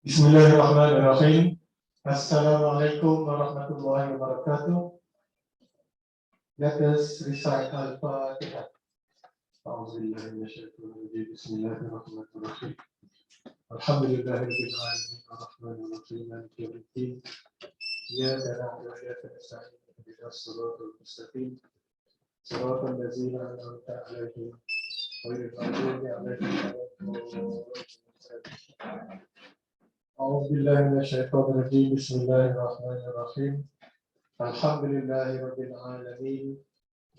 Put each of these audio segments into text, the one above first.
Bismillahirrahmanirrahim. Assalamualaikum warahmatullahi wabarakatuh. Let us recite Al-Fatihah. A'udzubillahi minasyaitonir Bismillahirrahmanirrahim. Alhamdulillahirabbil alamin arrahmanir rahim maliki yaumiddin. Iyyaka na'budu wa iyyaka nasta'in ihdinas siratal mustaqim. Siratal ladzina an'amta 'alaihim ghairil maghdubi 'alaihim waladdallin. أعوذ بالله من الشيطان الرجيم بسم الله الرحمن الرحيم الحمد لله رب العالمين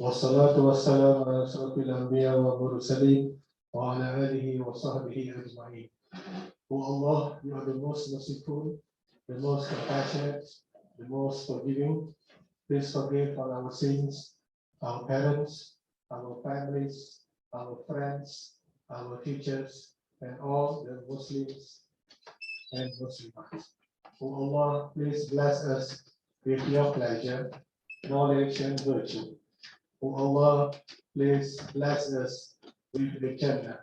والصلاة والسلام على أشرف الأنبياء والمرسلين وعلى آله وصحبه أجمعين. O Allah, you are the most merciful, the most compassionate, the most forgiving. Please forgive all our sins, our parents, our families, our friends, our teachers, and all the Muslims and Muslims. O Allah, please bless us with your pleasure, knowledge, and virtue. O Allah, please bless us with the Jannah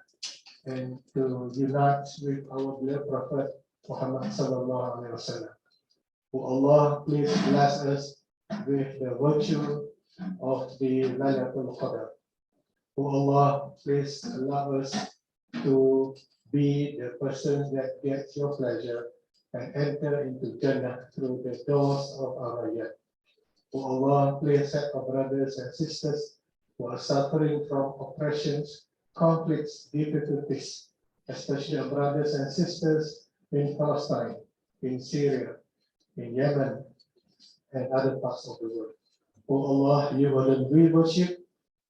and to unite with our dear Prophet Muhammad sallallahu alaihi wasallam. O Allah, please bless us with the virtue of the Laylatul Qadr. O Allah, please allow us to be the person that gets your pleasure and enter into Jannah through the doors of our Rayyan. O Allah, please help our brothers and sisters who are suffering from oppressions, conflicts, difficulties, especially our brothers and sisters in Palestine, in Syria, in Yemen, and other parts of the world. O Allah, you alone we worship,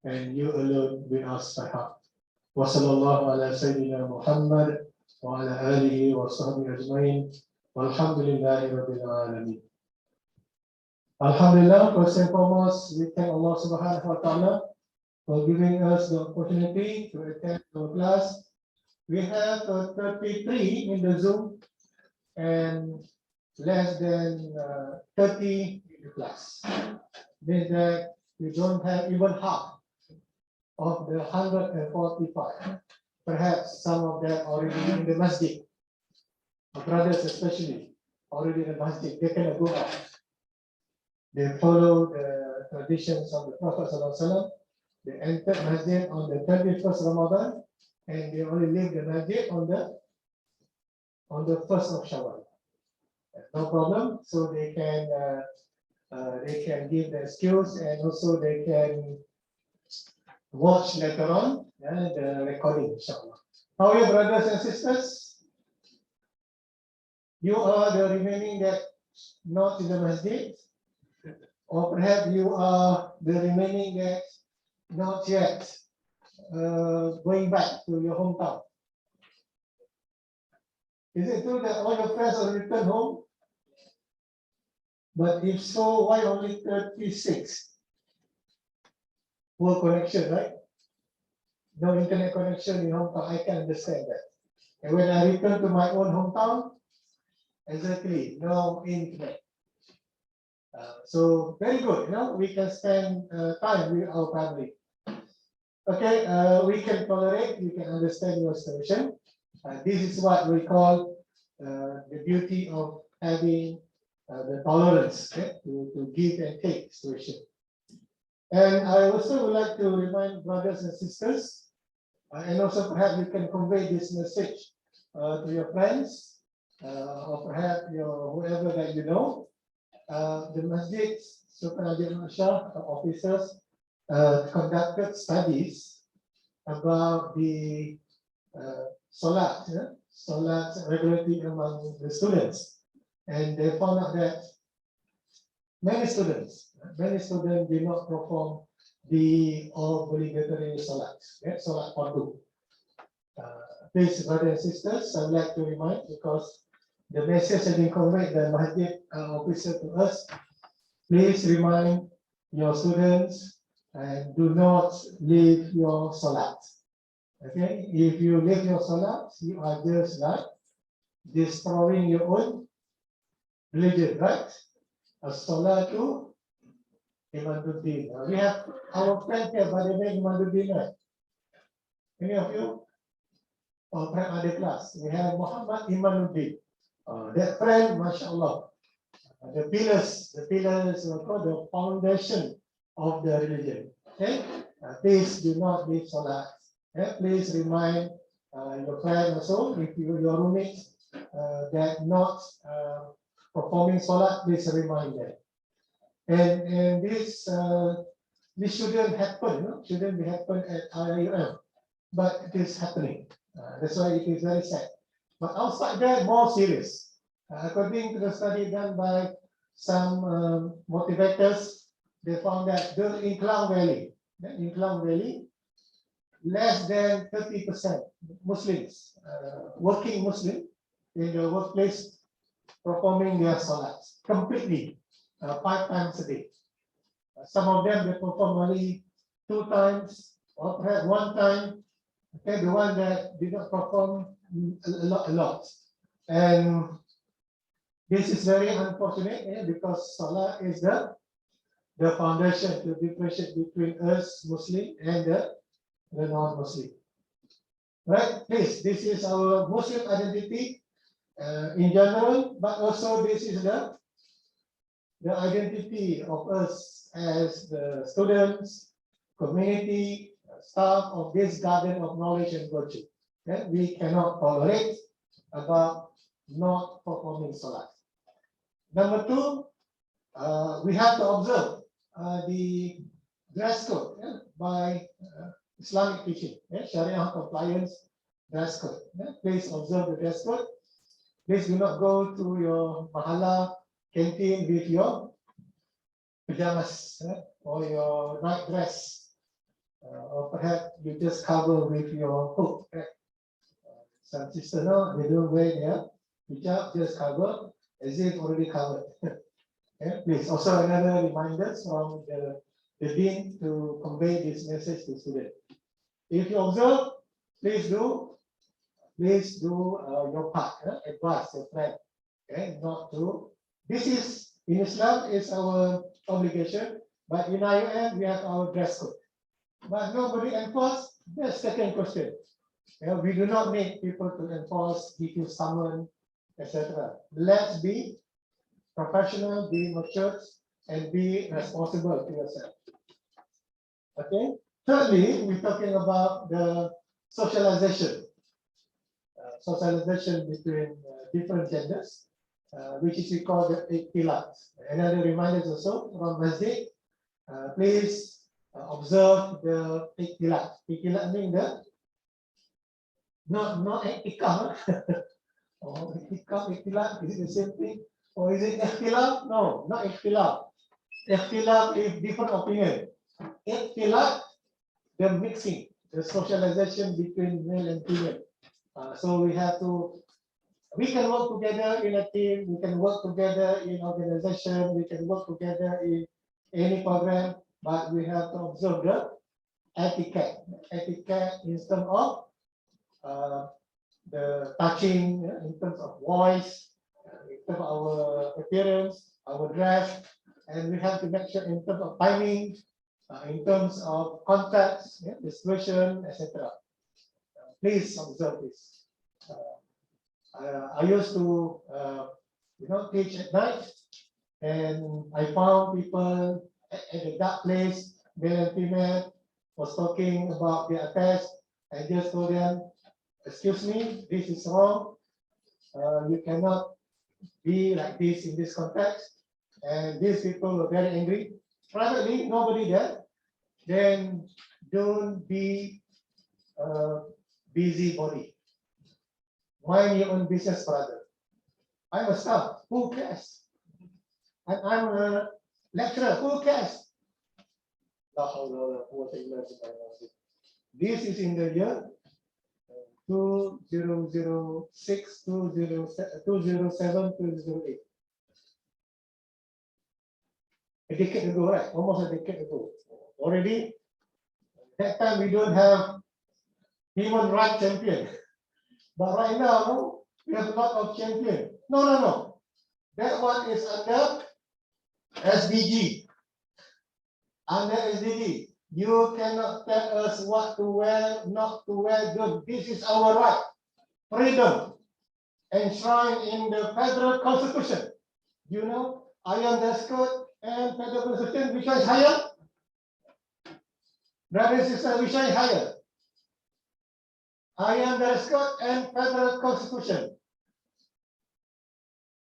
and you alone we ask by heart. Wa sallallahu ala sayyidina Muhammad wa ala alihi wa sahbihi ajma'in. Walhamdulillahi rabbil alamin. Alhamdulillah, first and foremost, we thank Allah subhanahu wa ta'ala for giving us the opportunity to attend our class. We have 33 in the Zoom and less than 30 in the class. Means that we don't have even half of the 145. Perhaps some of them already in the masjid. Our brothers especially already in the masjid. They cannot go out. They follow the traditions of the Prophet ﷺ. They enter masjid on the 31st Ramadan and they only leave the masjid on the 1st of Shawwal. No problem. So they can give the excuse and also they can watch later on the recording, inshallah. How are you, brothers and sisters? You are the remaining that not in the masjid, or perhaps you are the remaining that not yet going back to your hometown. Is it true that all your friends are returned home? But if so, why only 36? Poor connection, right? No internet connection in hometown. I can understand that. And when I return to my own hometown, exactly, no internet. So very good. We can spend time with our family. Okay, we can tolerate. We can understand your situation. This is what we call the beauty of having the tolerance, to give and take situation. And I also would like to remind brothers and sisters, and also perhaps you can convey this message to your friends, or perhaps whoever that you know. The masjid, Sultan Ajib Shah officers conducted studies about the Salat regularity among the students. And they found out that many students do not perform the obligatory Salat, Salat Fardu. Please, brothers and sisters, I would like to remind, because the message has been conveyed by Masjid officer to us. Please remind your students and do not leave your Salat. Okay, if you leave your Salat, you are just like destroying your own religion, right? As-salatu imaduddin. We have our friend here by the name Imaduddin, right? Any of you? Or perhaps other class. We have Muhammad Imanuddin. That friend, mashallah. The pillars are called the foundation of the religion. Okay? Please do not leave salat. Okay? Please remind your friend also, if your roommates that not performing salat, please remind them. And this shouldn't happen, shouldn't be happen at IIM, but it is happening. That's why it is very sad. But outside that, more serious. According to the study done by some motivators, they found that in Klang Valley, less than 30% Muslims, working Muslim in the workplace, performing their salats completely, 5 times a day. Some of them they perform only 2 times or perhaps 1 time. Okay, the one that did not perform a lot. And this is very unfortunate because salah is the foundation to differentiate between us Muslim and the non-Muslim. Right? Please, this is our Muslim identity in general, but also this is the identity of us as the students, community, staff of this garden of knowledge and virtue. Okay? We cannot tolerate about not performing salat. Number 2, we have to observe the dress code by Islamic teaching, Sharia compliance dress code. Please observe the dress code. Please do not go to your mahala canteen with your pajamas or your night dress. Or perhaps you just cover with your hood. Some sisters, no, they don't wear their hijab, just cover as if already covered. Please, also another reminder from the dean to convey this message to students. If you observe, please do your part. Advise your friend. Not to. This is in Islam is our obligation, but in IOM we have our dress code. But nobody enforce. That's the second question. We do not need people to enforce, give you summon, etc. Let's be professional, be mature, and be responsible to yourself. Okay. Thirdly, we're talking about the socialization. Socialization between different genders, which is we call the ikhtilat. Another reminder also from Masjid, please observe the ikhtilat. Ikhtilat means the not iktikaf. Or iktikaf, ikhtilat, is it the same thing? Or is it ikhtilaf? No, not ikhtilaf. Ikhtilaf is different opinion. Ikhtilat, the mixing, the socialization between male and female. So we can work together in a team, we can work together in organization, we can work together in any program, but we have to observe the etiquette. Etiquette in terms of the touching, in terms of voice, in terms of our appearance, our dress, and we have to make sure in terms of timing, in terms of contacts, discretion, etc. Please observe this. I used to, teach at night, and I found people at a dark place, male and female, was talking about their affairs. I just told them, excuse me, this is wrong. You cannot be like this in this context. And these people were very angry. Privately, nobody there. Then don't be busybody. Mind your own business, brother. I'm a staff. Who cares? And I'm a lecturer. Who cares? This is in the year 2006, 2007, 2008. A decade ago, right? Almost a decade ago. Already, that time we don't have human rights champion. But right now, we have a lot of champion. No. That one is under SDG. Under SDG. You cannot tell us what to wear, not to wear. This is our right, freedom, enshrined in the federal constitution. You know, iron dress code and federal constitution, which one is higher? Brothers and sisters, which one is higher? Iron dress code and federal constitution.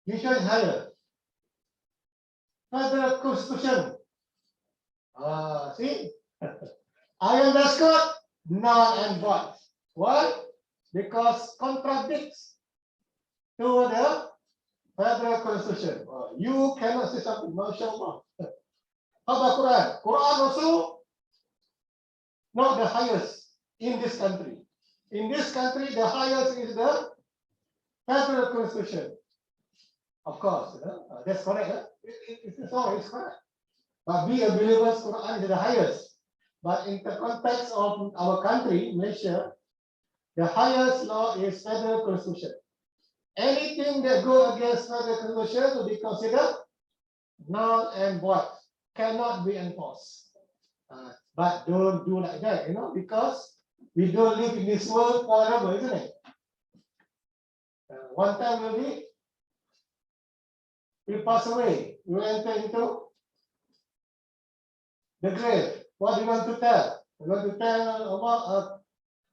Which one is higher? Federal constitution. See? Iron dress code, null and void. Why? Because contradicts to the federal constitution. You cannot say something, mashallah. How about Quran? Quran also not the highest in this country. In this country, the highest is the federal constitution. Of course, that's correct. It's correct. But we believers, Quran is the highest. But in the context of our country, Malaysia, the highest law is federal constitution. Anything that goes against federal constitution will be considered null and void, cannot be enforced. But don't do like that, because we don't live in this world forever, isn't it? One time we pass away, we enter into the grave. What do you want to tell? You want to tell about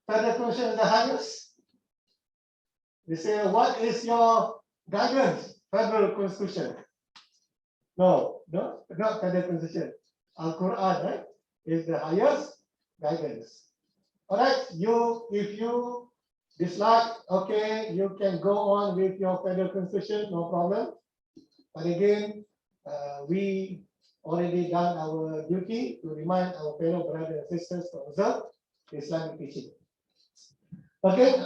federal constitution is the highest? You say, what is your guidance? Federal constitution. No, not federal constitution. Al-Quran, right, is the highest guidance. All right, if you dislike, okay, you can go on with your federal constitution, no problem. But again, we already done our duty to remind our fellow brothers and sisters to observe Islamic teaching. Okay.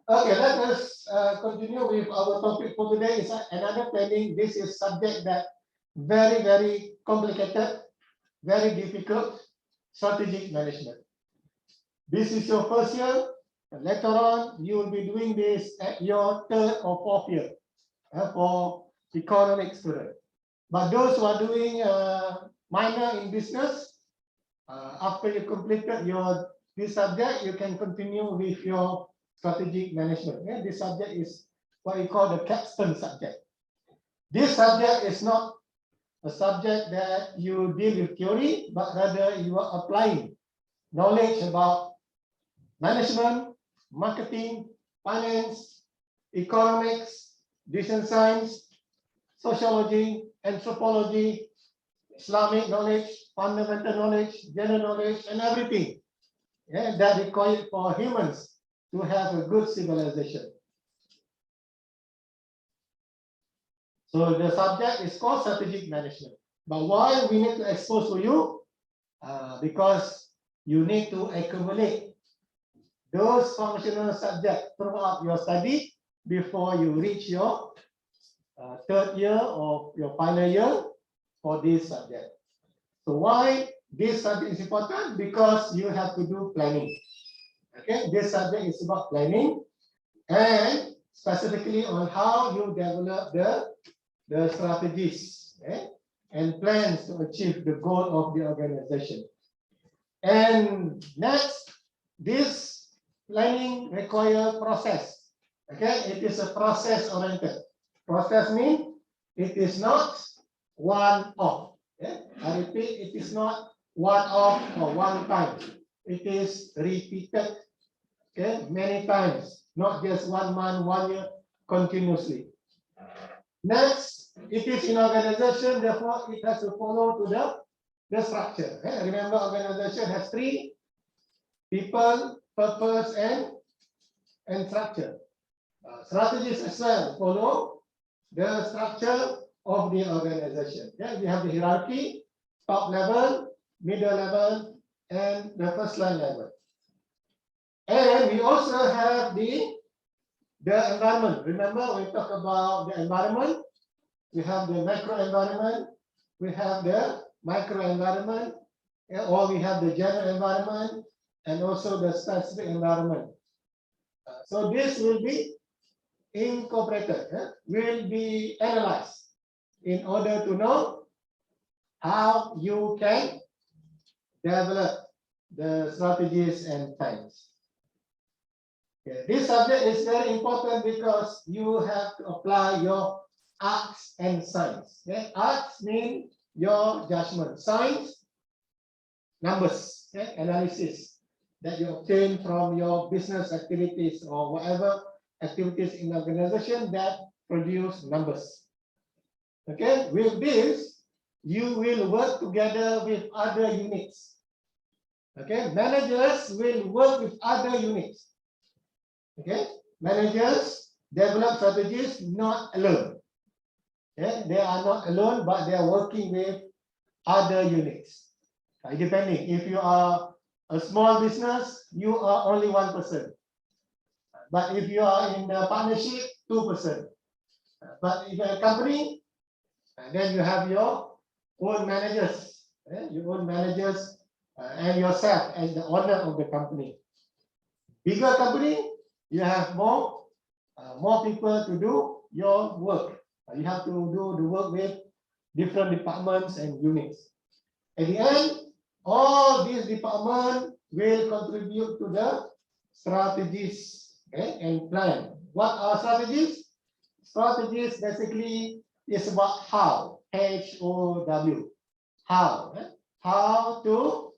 Okay, let us continue with our topic for today. Is another planning. This is subject that very, very complicated, very difficult, strategic management. This is your first year. And later on, you will be doing this at your third or fourth year for economic students. But those who are doing minor in business, after you completed this subject, you can continue with your strategic management. This subject is what we call the capstone subject. This subject is not a subject that you deal with theory, but rather you are applying knowledge about management, marketing, finance, economics, business science, sociology, anthropology, Islamic knowledge, fundamental knowledge, general knowledge, and everything that required for humans to have a good civilization. So the subject is called strategic management. But why we need to expose to you? Because you need to accumulate those functional subjects throughout your study before you reach your third year or your final year for this subject. So why this subject is important? Because you have to do planning. Okay, this subject is about planning and specifically on how you develop the strategies and plans to achieve the goal of the organization. And next, this planning requires process. Okay, it is a process-oriented. Process means it is not one-off. I repeat, it is not one-off or one time. It is repeated, many times, not just 1 month, 1 year, continuously. Next, it is in organization, therefore it has to follow to the structure. Remember, organization has 3: people, purpose, and structure. Strategies as well follow the structure of the organization. We have the hierarchy, top level, middle level, and the first line level. And we also have the environment. Remember, we talk about the environment. We have the macro environment, we have the micro environment, or we have the general environment, and also the specific environment. So this will be incorporated, will be analyzed in order to know how you can develop the strategies and plans. Okay. This subject is very important because you have to apply your arts and science. Okay. Arts mean your judgment. Science, numbers, okay, analysis that you obtain from your business activities or whatever activities in organization that produce numbers. Okay, with this, you will work together with other units. Okay, managers will work with other units. Okay, managers develop strategies not alone. Okay, they are not alone, but they are working with other units. Depending, if you are a small business, you are only one person. But if you are in the partnership, 2%. But if you are a company, then you have your own managers, and yourself as the owner of the company. Bigger company, you have more people to do your work. You have to do the work with different departments and units. At the end, all these departments will contribute to the strategies, okay, and plan. What are strategies? Strategies basically is about how, H-O-W, how, how to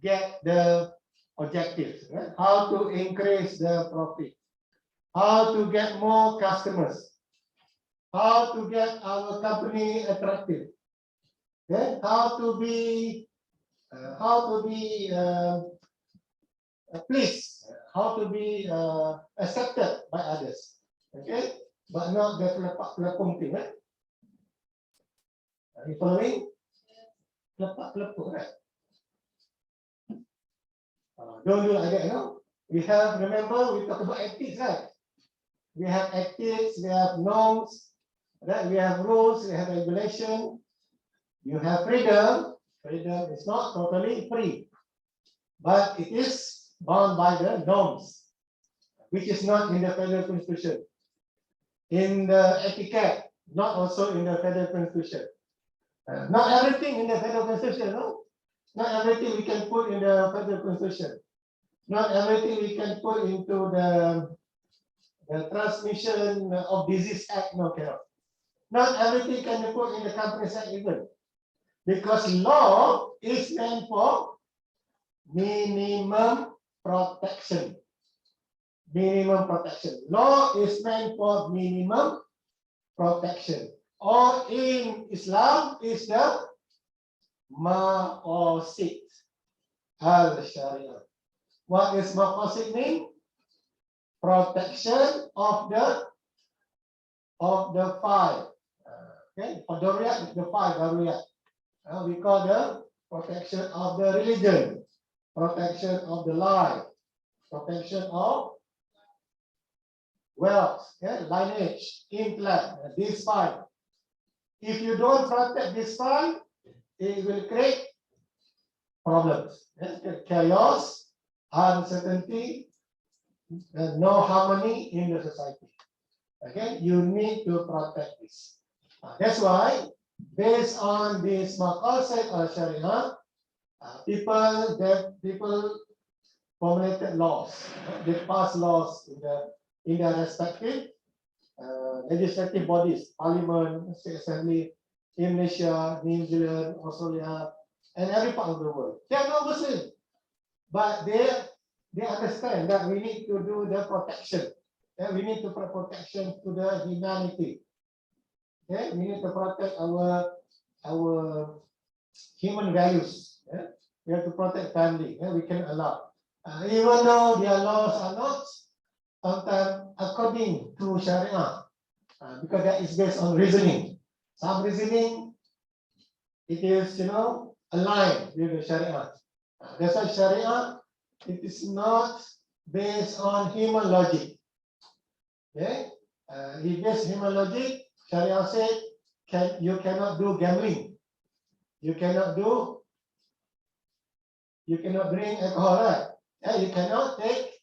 get the objectives, how to increase the profit, how to get more customers, how to get our company attractive, okay? How to be pleased, how to be accepted by others, okay? But not the kelepak-kelepung thing, right? Are you following? Kelepak-kelepung, right? Don't do like that, you know. We have, remember, we talk about ethics, right? We have ethics, we have norms, right? We have rules, we have regulation. You have freedom. Freedom is not totally free, but it is bound by the norms, which is not in the federal constitution. In the etiquette, not also in the federal constitution. Not everything in the federal constitution, no? Not everything we can put in the federal constitution. Not everything we can put into the Transmission of Disease Act, no, cannot. Not everything can be put in the Companies Act even. Because law is meant for minimum protection. Minimum protection. Law is meant for minimum protection. Or in Islam is the maqasid al-Sharia. What is maqasid mean? Protection of the five. Okay, for Dariyat, the five Dariyat. We call the protection of the religion, protection of the life, protection of wealth, okay, lineage, intellect, these five. If you don't protect this five, it will create problems, chaos, uncertainty, and no harmony in the society. Okay, you need to protect this. That's why, based on this maqasid al-Sharia, people formulated laws. They passed laws in their respective legislative bodies, Parliament, State Assembly, in Malaysia, New Zealand, Australia, and every part of the world. They are not Muslim, but they understand that we need to do the protection. We need to put protection to the humanity. Okay? We need to protect our human values. We have to protect family. We can allow, even though their laws are not sometimes according to Sharia, because that is based on reasoning. Some reasoning, it is aligned with the Sharia. That's why Sharia, it is not based on human logic. Okay, if based human logic, Sharia said you cannot do gambling, you cannot drink alcohol, right? You cannot take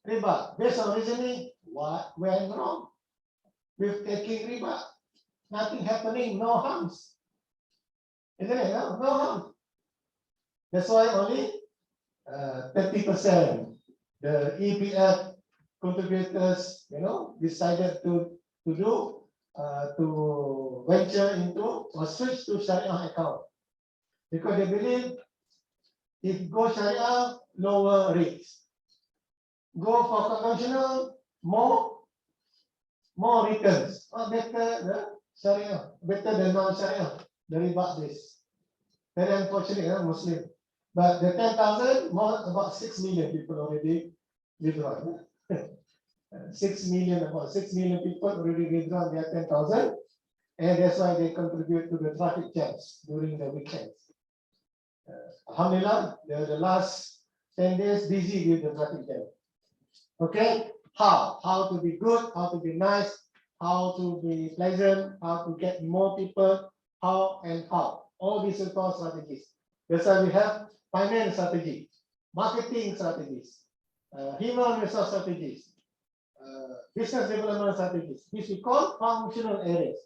riba. Based on reasoning, what went wrong with taking riba? Nothing happening, no harms. Isn't it? No harm. That's why only 30% the EPF contributors, decided to venture into or switch to Sharia account because they believe if go Sharia, lower rates. Go for conventional, more returns. Better the Sharia, better than non-Sharia, the riba base. Very unfortunate, Muslim. But the 10,000, about 6 million people already withdrawn. 6 million, about 6 million people already withdrawn their 10,000, and that's why they contribute to the traffic jams during the weekends. Alhamdulillah, the last 10 days busy with the traffic jam. Okay, how to be good, how to be nice, how to be pleasant, how to get more people, how. All these are called strategies. That's why we have finance strategy, marketing strategies, human resource strategies, business development strategies. This we call functional areas.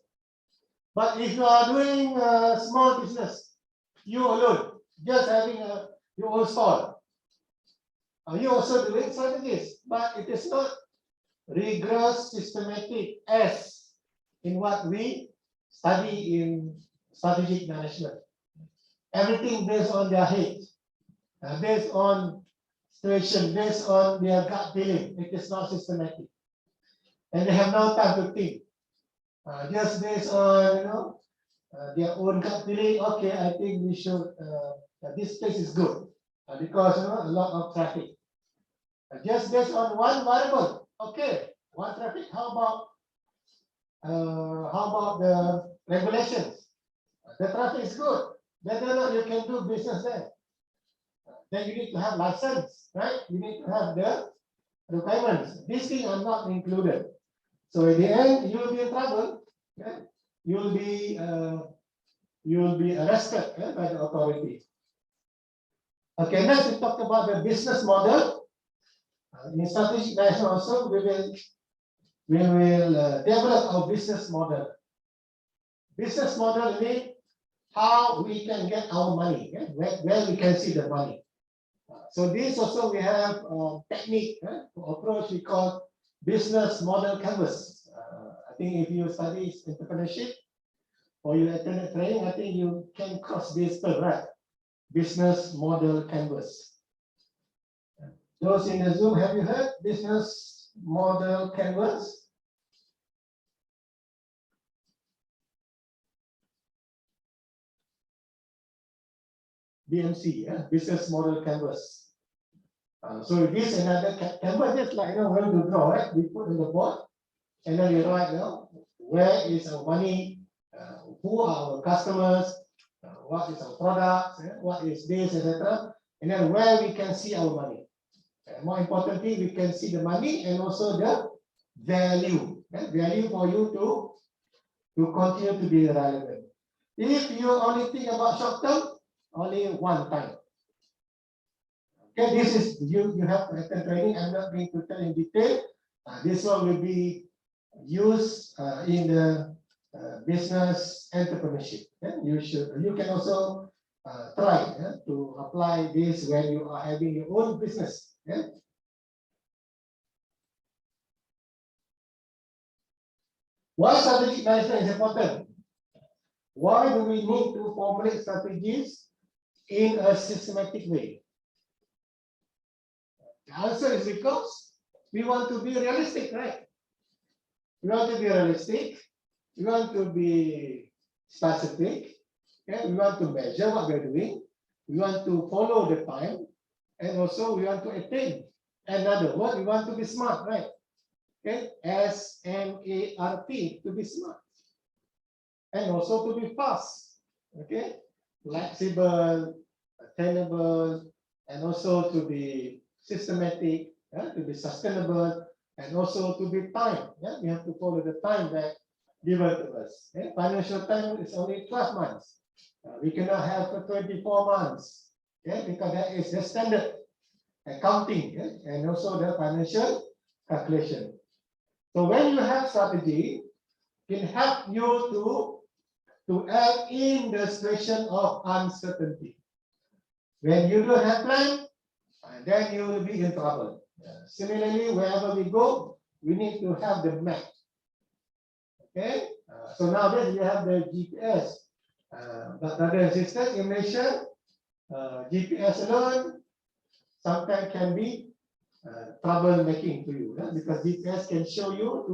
But if you are doing a small business, you alone, just having your own stall, you also doing strategies, but it is not rigorous, systematic as in what we study in strategic management. Everything based on their head, based on situation, based on their gut feeling. It is not systematic, and they have no time to think. Just based on their own gut feeling. Okay, I think we should. This place is good because a lot of traffic. Just based on one variable. Okay, one traffic. How about the regulations? The traffic is good. Whether or not you can do business there, then you need to have license, right? You need to have the requirements. These things are not included. So in the end, you will be in trouble. Okay? You will be arrested by the authority. Okay, next we talk about the business model. In strategic management also, we will develop our business model. Business model means how we can get our money, where we can see the money. So this also we have a technique to approach we call business model canvas. I think if you study entrepreneurship or you attend training, I think you can cross this term, right? Business model canvas. Those in the Zoom, have you heard business model canvas? BMC, business model canvas. So this another canvas, just like when to draw, right? We put in the board, and then we write, where is our money, who are our customers, what is our product, what is this, etc. And then where we can see our money. More importantly, we can see the money and also the value. Value for you to continue to be relevant. If you only think about short term, only one time. Okay, this is you have to attend training. I'm not going to tell in detail. This one will be used in the business entrepreneurship. You can also try to apply this when you are having your own business. Why strategic management is important? Why do we need to formulate strategies in a systematic way? The answer is because we want to be realistic, right? We want to be realistic. We want to be specific. Okay? We want to measure what we're doing. We want to follow the time. And also we want to attain. Another word, we want to be smart, right? Okay? S-M-A-R-T, to be smart. And also to be fast. Okay? Flexible, attainable, and also to be systematic, to be sustainable, and also to be time. We have to follow the time that given to us. Financial time is only 12 months. We cannot have 24 months. Because that is the standard accounting and also the financial calculation. So when you have strategy, it can help you to act in the situation of uncertainty. When you don't have plan, then you will be in trouble. Similarly, wherever we go, we need to have the map. Okay, so nowadays you have the GPS. But brothers and sisters in Malaysia, GPS alone sometimes can be troublemaking to you, because GPS can show you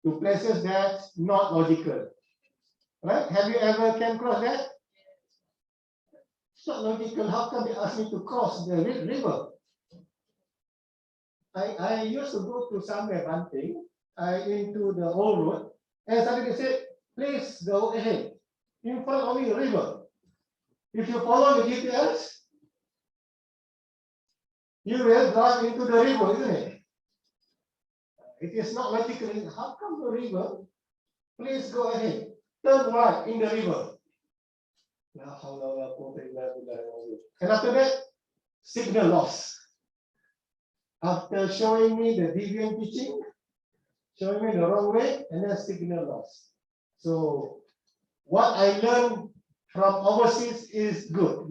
to places that's not logical. Right? Have you ever came across that? It's not logical. How come they ask me to cross the river? I used to go to somewhere hunting, into the old road, and suddenly they said, please go ahead. In front of me, river. If you follow the GPS, you will drive into the river, isn't it? It is not logical. How come the river? Please go ahead. Turn right in the river. And after that, signal loss. After showing me the deviant teaching, showing me the wrong way, and then signal loss. So what I learned from overseas is good.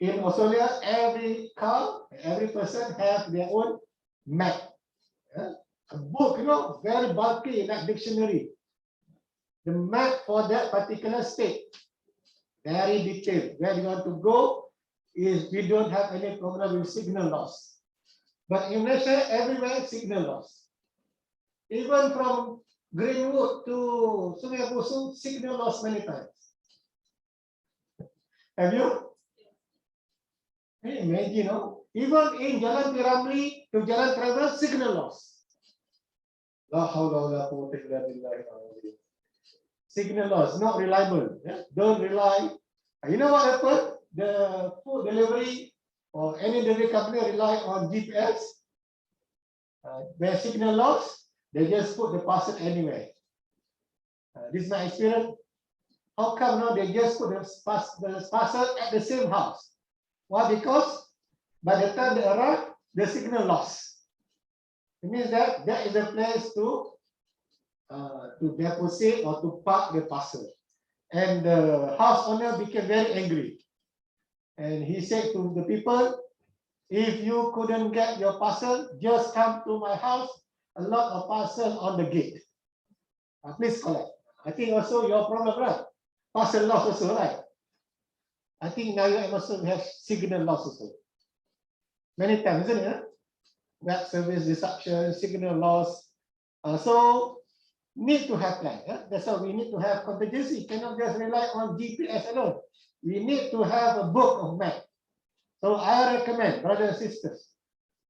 In Australia, every car, every person have their own map. A book, very bulky, like dictionary. The map for that particular state, very detailed. Where you want to go is we don't have any problem with signal loss. But in Malaysia, everywhere signal loss. Even from Greenwood to Sungai Busung, signal loss many times. Have you? Hey, imagine, even in Jalan Piramli to Jalan Travel, signal loss. Signal loss, not reliable. Don't rely. You know what happened? The food delivery or any delivery company rely on GPS. Where signal loss, they just put the parcel anywhere. This is my experience. How come now they just put the parcel at the same house? Why? Because by the time they arrive, the signal loss. It means that there is a place to deposit or to park the parcel. And the house owner became very angry. And he said to the people, if you couldn't get your parcel, just come to my house. A lot of parcel on the gate. Please collect. I think also your problem, right? Parcel loss also, right? I think now you also have signal loss also. Many times, isn't it? Web service disruption, signal loss. So need to have plan. That's why we need to have contingency. Cannot just rely on GPS alone. We need to have a book of map. So I recommend, brothers and sisters,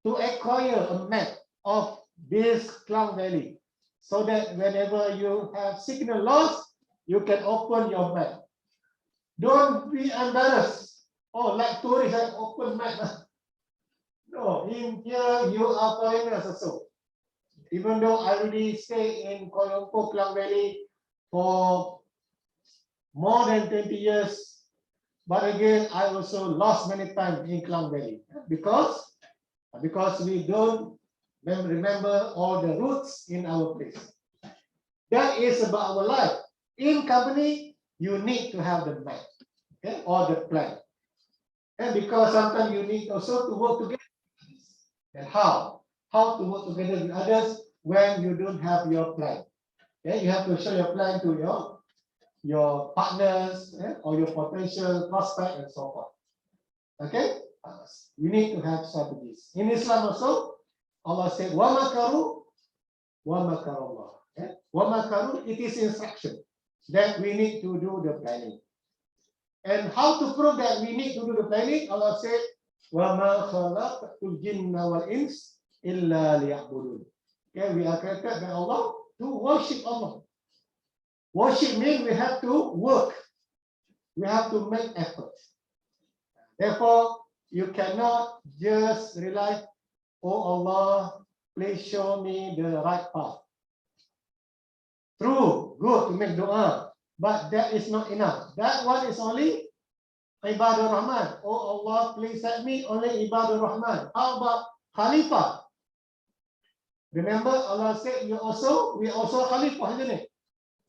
to acquire a map of this Klang Valley, so that whenever you have signal loss, you can open your map. Don't be embarrassed. Oh, like tourists, I open map. No, in here you are foreigners also. Even though I already stay in Kuala Lumpur, Klang Valley for more than 20 years, but again, I also lost many times in Klang Valley because we don't remember all the routes in our place. That is about our life. In company, you need to have the map, okay, or the plan. And because sometimes you need also to work together. And how to work together with others when you don't have your plan. Okay, you have to show your plan to your partners, or your potential prospect and so forth. Okay, we need to have strategies. In Islam also, Allah said, "Wa makaru, wa makarullah." Wa makaru, it is instruction that we need to do the planning. And how to prove that we need to do the planning? Allah said, وَمَا خَلَقْتُ الْجِنَّ وَالْإِنسَ إِلَّا لِيَعْبُدُونَ. Okay, we are created by Allah to worship Allah. Worship means we have to work. We have to make effort. Therefore, you cannot just rely, oh Allah, please show me the right path. True, good to make dua, but that is not enough. That one is only Ibadur Rahman. Oh Allah, please help me, only Ibadur Rahman. How about Khalifah? Remember, Allah said we also Khalifah, isn't it?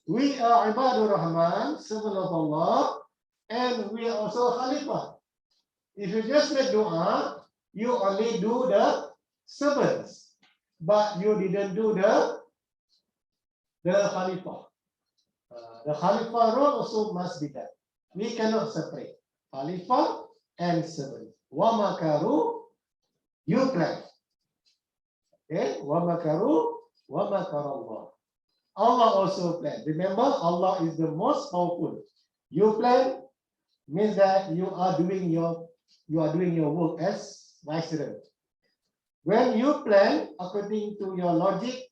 We are Ibadur Rahman, servant of Allah, and we are also Khalifah. If you just make dua, you only do the servants, but you didn't do the Khalifah. The Khalifah role also must be done. We cannot separate Khalifah and servant. Wa makaru, you plan. Okay, wa makaru, wa makarallah. Allah also plan. Remember, Allah is the most powerful. You plan means that you are doing your work as viceroy. When you plan according to your logic,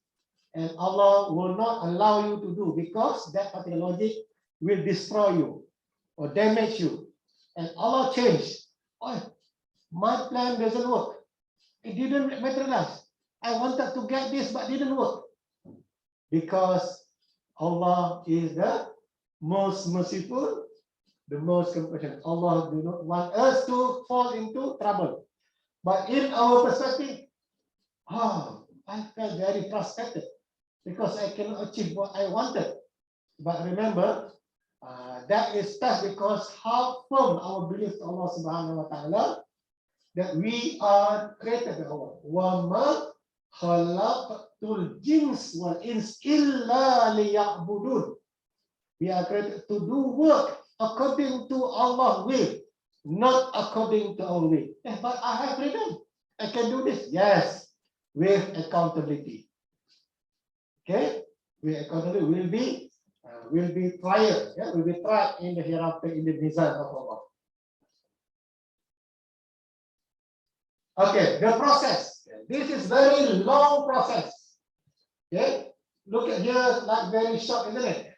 and Allah will not allow you to do because that particular logic will destroy you or damage you. And Allah changed. Oh, my plan doesn't work. It didn't materialize. I wanted to get this, but didn't work. Because Allah is the most merciful, the most compassionate. Allah do not want us to fall into trouble. But in our perspective, I felt very frustrated because I cannot achieve what I wanted. But remember, that is just because how firm our belief to Allah Subhanahu wa Taala that we are created by Allah. وَمَا خَلَقْتُ الْجِنْسَ وَالْإِنسَ إِلَّا لِيَعْبُدُونَ. We are created to do work according to Allah's will, not according to our will. But I have freedom. I can do this. Yes, with accountability. Okay, with accountability will be tried. Yeah, will be tried in the hereafter in the mizan of Allah. Okay, the process. This is very long process. Okay, look at here, like very short, isn't it?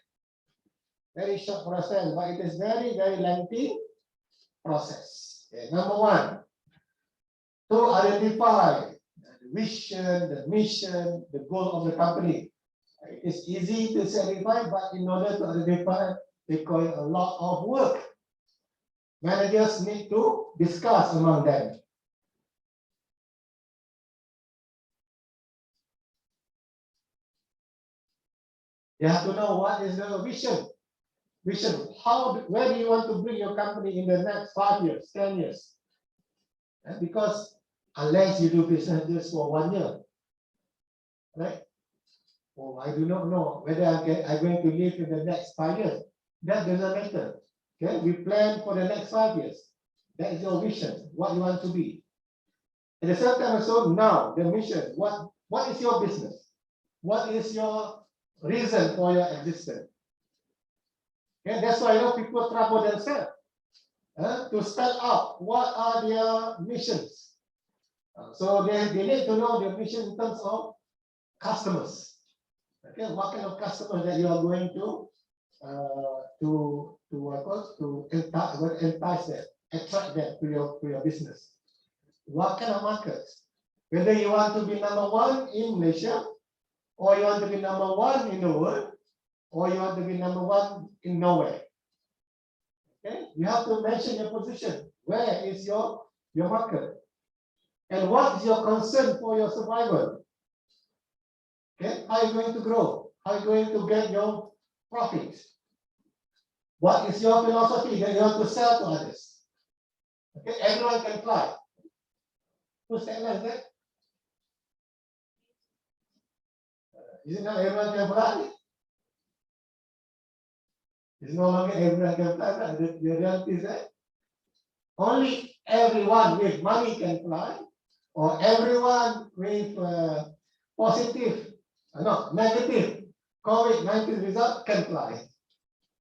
Very short process, but it is very, very lengthy process. Okay, number one, to identify the vision, the mission, the goal of the company. It is easy to identify, but in order to identify, they call it a lot of work. Managers need to discuss among them. You have to know what is the vision. Vision. Where do you want to bring your company in the next 5 years, 10 years? Because unless you do business just for 1 year, right? I do not know whether I'm going to live in the next 5 years. That doesn't matter. Okay, we plan for the next 5 years. That is your vision, what you want to be. At the same time, also now the mission. What is your business? What is your reason for your existence? Okay, that's why people trouble themselves to spell out what are their missions. So they need to know their mission in terms of customers. Okay, what kind of customers that you are going to entice them, attract them to your business. What kind of markets? Whether you want to be number one in Malaysia, or you want to be number one in the world, or you want to be number one in nowhere. Okay, you have to mention your position. Where is your market? And what is your concern for your survival? Okay, how are you going to grow? How are you going to get your profits? What is your philosophy that you want to sell to others? Okay, everyone can fly. Who's that like that? Is it not everyone can fly? It's no longer everyone can fly. The reality is that only everyone with money can fly, or everyone with negative COVID-19 result can fly.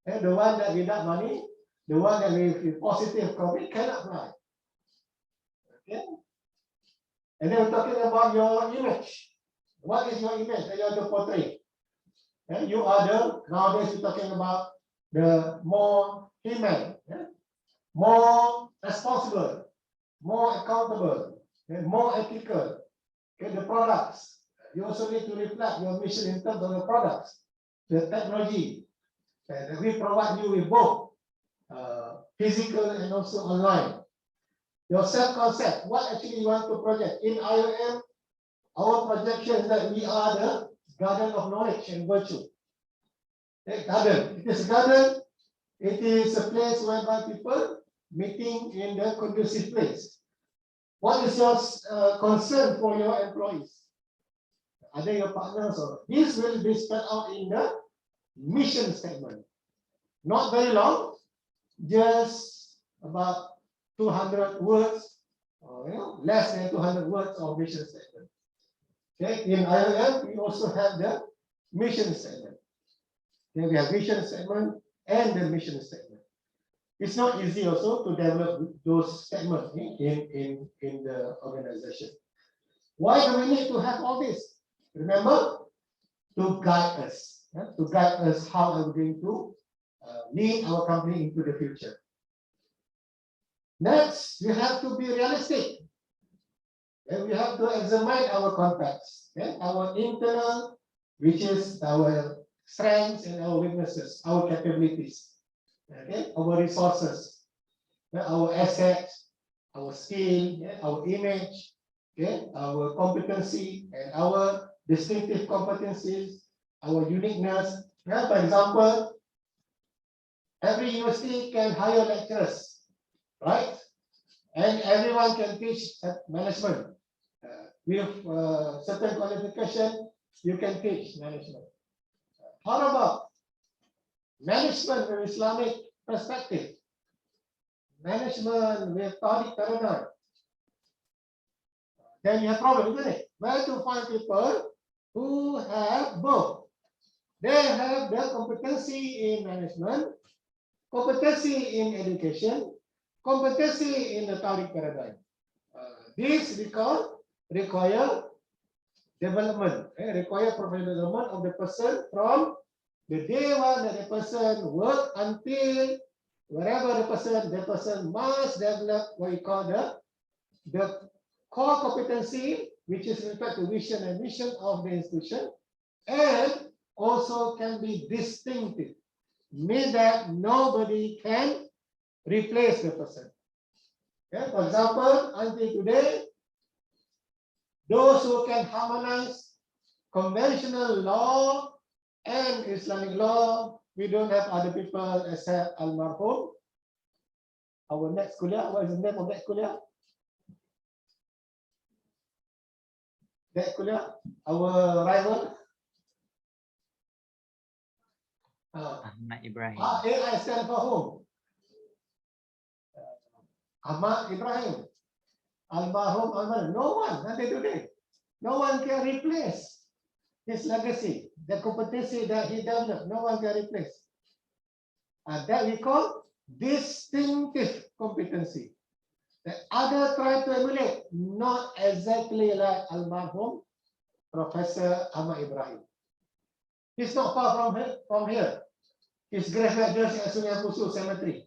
And the one that without money, the one that with positive COVID cannot fly. Okay? And then we're talking about your image. What is your image that you want to portray? And you are nowadays we're talking about the more human, more responsible, more accountable, more ethical. Okay, the products. You also need to reflect your mission in terms of the products, the technology. And we provide you with both physical and also online. Your self-concept, what actually you want to project. In IOM, our projection is that we are the garden of knowledge and virtue. A garden. It is a garden. It is a place whereby people meeting in the conducive place. What is your concern for your employees? Are they your partners? Or this will be spelled out in the mission statement. Not very long, just about 200 words, or less than 200 words of mission statement. Okay, in IOM, we also have the mission statement. Okay, we have vision statement and the mission statement. It's not easy also to develop those statements in the organization. Why do we need to have all this? Remember, to guide us, to guide us how are we going to lead our company into the future. Next, we have to be realistic. And we have to examine our context, our internal, which is our strengths and our weaknesses, our capabilities, our resources, our assets, our skill, our image, our competency, and our distinctive competencies, our uniqueness. For example, every university can hire lecturers, right? And everyone can teach management. With certain qualification, you can teach management. How about management from Islamic perspective? Management with Tariq paradigm. Then you have problem, isn't it? Where to find people who have both? They have the competency in management, competency in education, competency in the Tariq paradigm. This require development, require professional development of the person from the day one that the person work until wherever the person must develop what you call the core competency, which is respect to vision and mission of the institution, and also can be distinctive, mean that nobody can replace the person. For example, until today, those who can harmonize conventional law and Islamic law, we don't have other people except Almarhum. Our next kuliah, what is the name of that kuliah? That kuliah, our rival. Ahmad Ibrahim. AI stand for whom? Ahmad Ibrahim. Almarhum Ahmad. No one until today. No one can replace his legacy, the competency that he developed. No one can replace. And that we call distinctive competency. The other try to emulate, not exactly like Almarhum Professor Ahmad Ibrahim. He's not far from here. His graveyard just at Sungai Pusu Cemetery.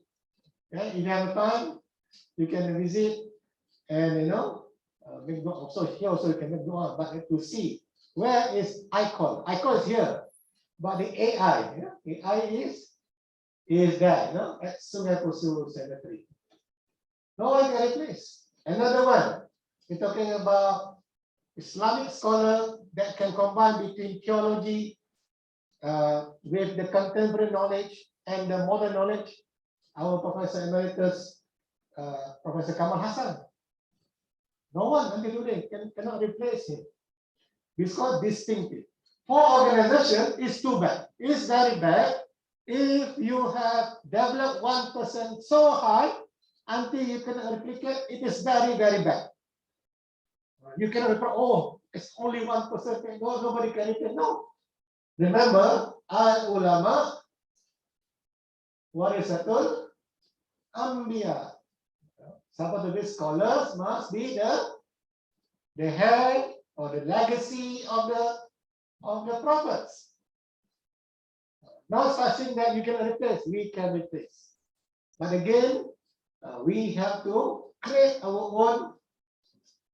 If you have time, you can visit and make dua. Also here also you can make dua, but to see where is icon. Icon is here, but the AI, AI is there, at Sungai Pusu Cemetery. No one can replace. Another one, we're talking about Islamic scholar that can combine between theology with the contemporary knowledge and the modern knowledge. Our Professor Emeritus, Professor Kamal Hassan. No one until today cannot replace him. It's called distinctive. For organization, it's too bad. It's very bad if you have developed one person so high until you cannot replicate. It is very, very bad. You cannot replicate. Oh, it's only one person. No, nobody can replicate. No. Remember, al-ulama warisatul anbiya. Some of the scholars must be the head or the legacy of the prophets. Not such that you can replace. We can replace. But again, we have to create our own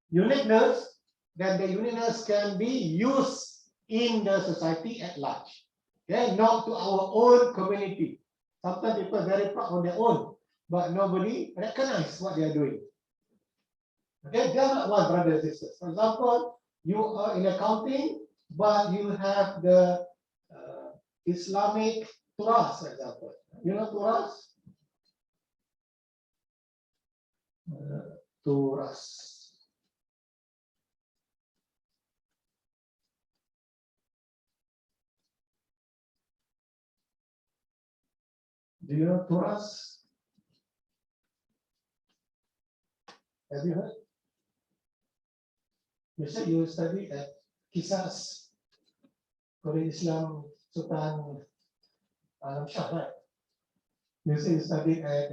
uniqueness. That the uniqueness can be used in the society at large. Okay, not to our own community. Sometimes people are very proud on their own, but nobody recognizes what they are doing. Okay, they are not one, brothers and sisters. For example, you are in accounting, but you have the Islamic Turas, for example. You know Turas? Turas. Do you know Turas? Have you heard? You said you study at Kisas, Korean Islam Sultan Shah, right? You say you studied at,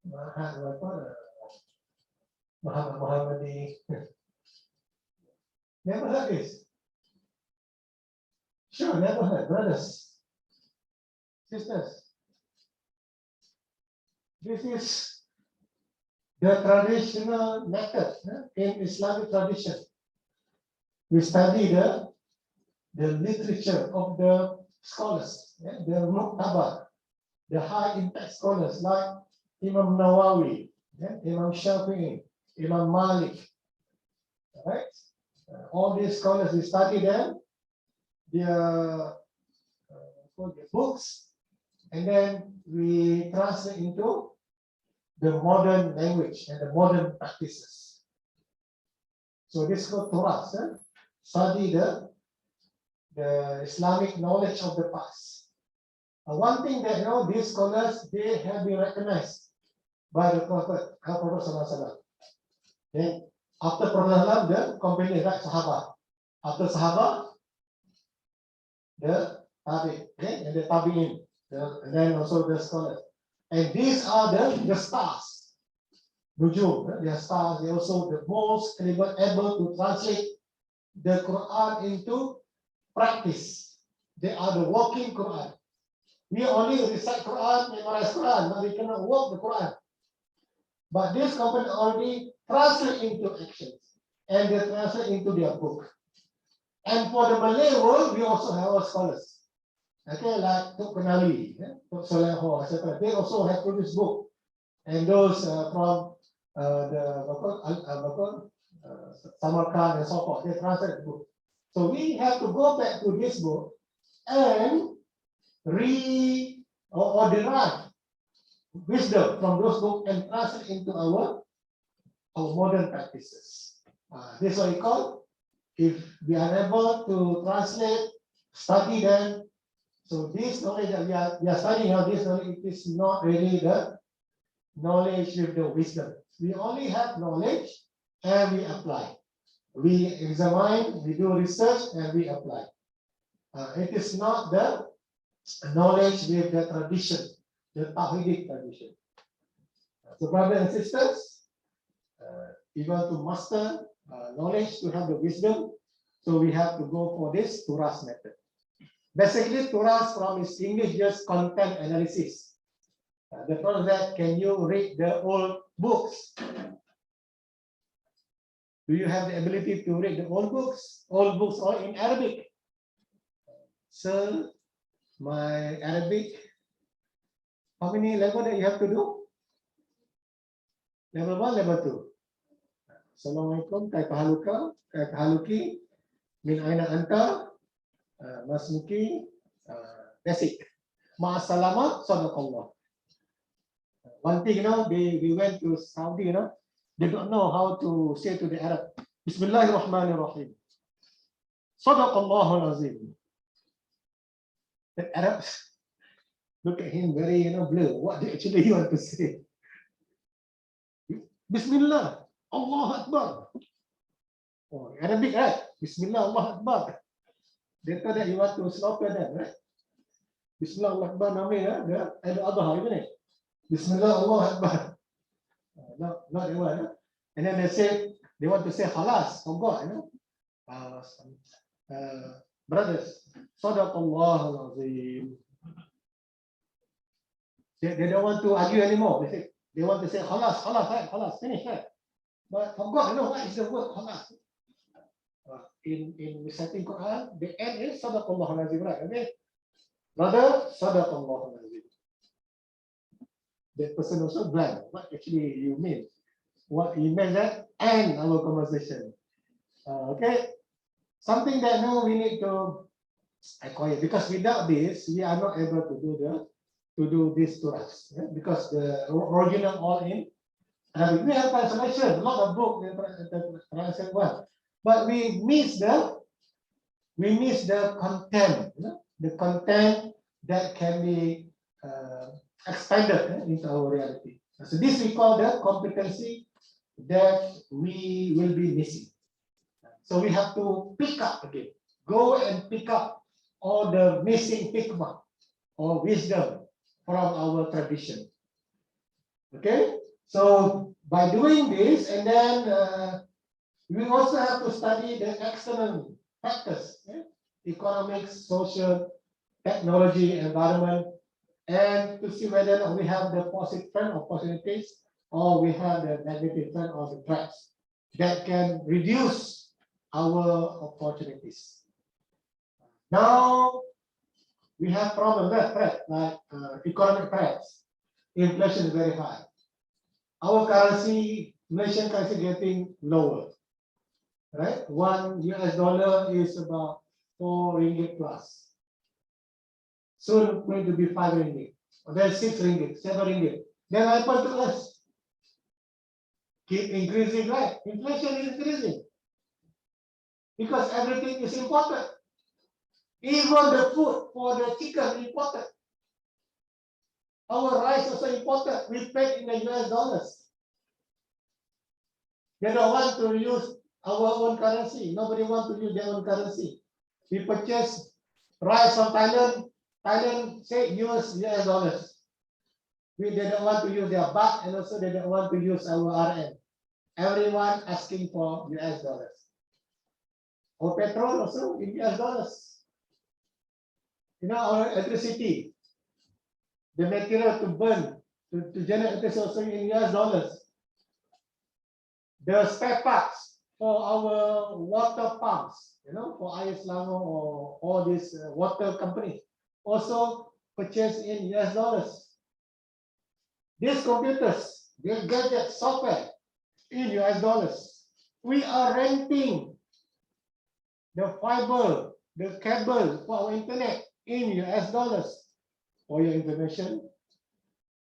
Mahat apa? Muhammadi. Never heard this. Sure, never heard. Brothers, sisters. This is the traditional method in Islamic tradition. We study the literature of the scholars, the muqtabar, the high impact scholars like Imam Nawawi, Imam Shafi'i, Imam Malik, right? All these scholars, we study them, their books, and then we translate into the modern language and the modern practices. So this is called Torah, study the Islamic knowledge of the past. One thing that these scholars, they have been recognized by the Prophet Sallallahu. Okay. After Prophet, the company, right, Sahabat. After Sahabat, the Tabi, okay, and the Tabi'in, and then also the scholars. And these are the stars. Nujum, they are stars. They are also the most able to translate the Quran into practice. They are the walking Quran. We only recite Quran, memorize Quran, but we cannot walk the Quran. But this company already translate into actions, and they translate into their book. And for the Malay world, we also have our scholars. Okay, like Tok Penali, Tok Soleho, etc. They also have produced book, and those from Samarkand and so forth, they translate the book. So we have to go back to this book and or derive wisdom from those books and translate into our modern practices. This is what we call, if we are able to translate, study them. So this knowledge that we are studying now, this knowledge, it is not really the knowledge with the wisdom. We only have knowledge and we apply. We examine, we do research, and we apply. It is not the knowledge with the tradition, the Tawhidic tradition. So brothers and sisters, if you want to master knowledge, to have the wisdom, so we have to go for this Turas method. Basically, Turas from its English just content analysis. The problem that, can you read the old books? Do you have the ability to read the old books? Old books are in Arabic. So, my Arabic, how many level that you have to do? Level 1, level 2. Assalamualaikum, kaifa haluka, kaifa haluki, min aina anta, masmuki, basic. Ma'asalama, sadaqallah. One thing, we went to Saudi, they don't know how to say to the Arab, Bismillahirrahmanirrahim. Sadaqallahul azim. The Arabs look at him very, blur. What do actually he want to say? Bismillah, Allah Akbar. Oh, Arabic, right? Bismillah, Allah Akbar. They thought that you want to slaughter them, right? Bismillah, Allah Akbar, namanya, the Adha, isn't it? Bismillah, Allah Akbar. Not that one. And then they say, they want to say halas for God, brothers, Sadaqallahul Azim. They don't want to argue anymore. They want to say halas, right? Halas, finish, right? But for God, what is the word halas? In reciting Quran, the end is Sadaqallahul Azim, right? Okay? Brother, Sadaqallahul Azim. That person also blank. What actually you mean? What he meant that end our conversation. Okay, something that now we need to acquire, because without this we are not able to do to do this to us, because the original all in. We have translation, a lot of book translation well, but we miss the content, the content that can be expanded into our reality. So this we call the competency that we will be missing. So we have to pick up again, go and pick up all the missing hikmah or wisdom from our tradition. Okay, so by doing this, and then we also have to study the external factors, economics, social, technology, environment, and to see whether or not we have the positive trend or opportunities, or we have the negative trend or the threats that can reduce our opportunities. Now we have problems like economic threats. Inflation is very high. Our currency, Malaysian currency, getting lower. Right, $1 is about 4 ringgit plus. Soon going to be 5 ringgit. Or then 6 ringgit, 7 ringgit. Then what happen to us? Keep increasing, right? Inflation is increasing because everything is imported. Even the food for the chicken imported. Our rice also imported. We paid in the US dollars. They don't want to use our own currency. Nobody wants to use their own currency. We purchase rice from Thailand. Thailand say use US dollars. They don't want to use their baht, and also they don't want to use our RN. Everyone asking for US dollars. Or petrol also in US dollars. Our electricity, the material to burn, to generate electricity also in US dollars. The spare parts for our water pumps, for Air Selangor or all these water companies, also purchased in US dollars. These computers, they get that software in US dollars. We are renting the fiber, the cable for our internet in US dollars. For your information,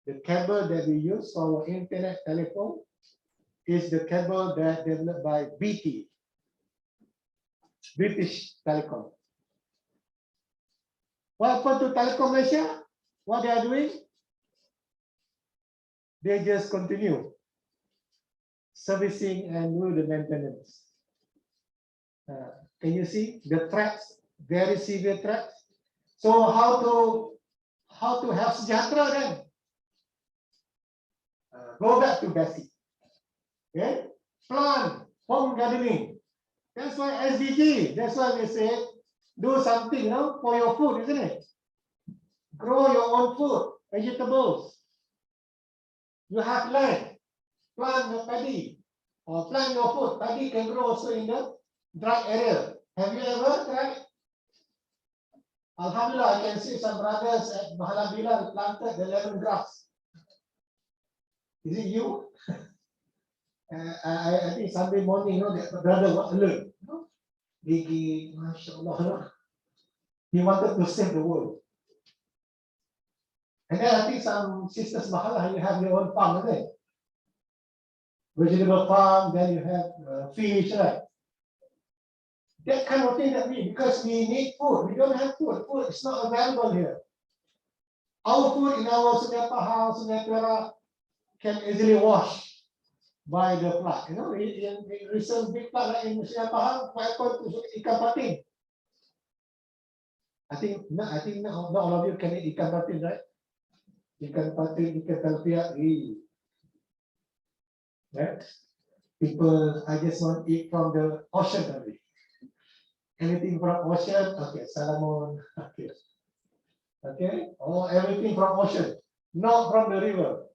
the cable that we use for our internet telephone is the cable that developed by BT, British Telecom. What happened to Telecom Malaysia? What they are doing? They just continue servicing and do the maintenance. Can you see the threats? Very severe threats. So how to have sejahtera then? Go back to basic. Okay, plant, home gardening. That's why SDG. That's why we say do something, for your food, isn't it? Grow your own food, vegetables. You have land, plant the paddy, or plant your food. Paddy can grow also in the dry area. Have you ever tried? Alhamdulillah, I can see some brothers at Mahala Bilal planted the lemongrass. Is it you? I think Sunday morning, that brother was alert. Biggie, mashallah. He wanted to save the world. And then I think some sisters Mahala, you have your own farm, isn't it? Vegetable farm, then you have fish, right? That kind of thing that because we need food. We don't have food. Food is not available here. Our food in our Sungai Pahang, Sungai Perak can easily wash by the flood. In recent big flood in Sungai Pahang, what happened to ikan patin? I think not all of you can eat ikan patin, right? Ikan patin, ikan talpiah, right? People, I just want to eat from the ocean only. Anything from ocean, okay, salmon, okay, or everything from ocean, not from the river.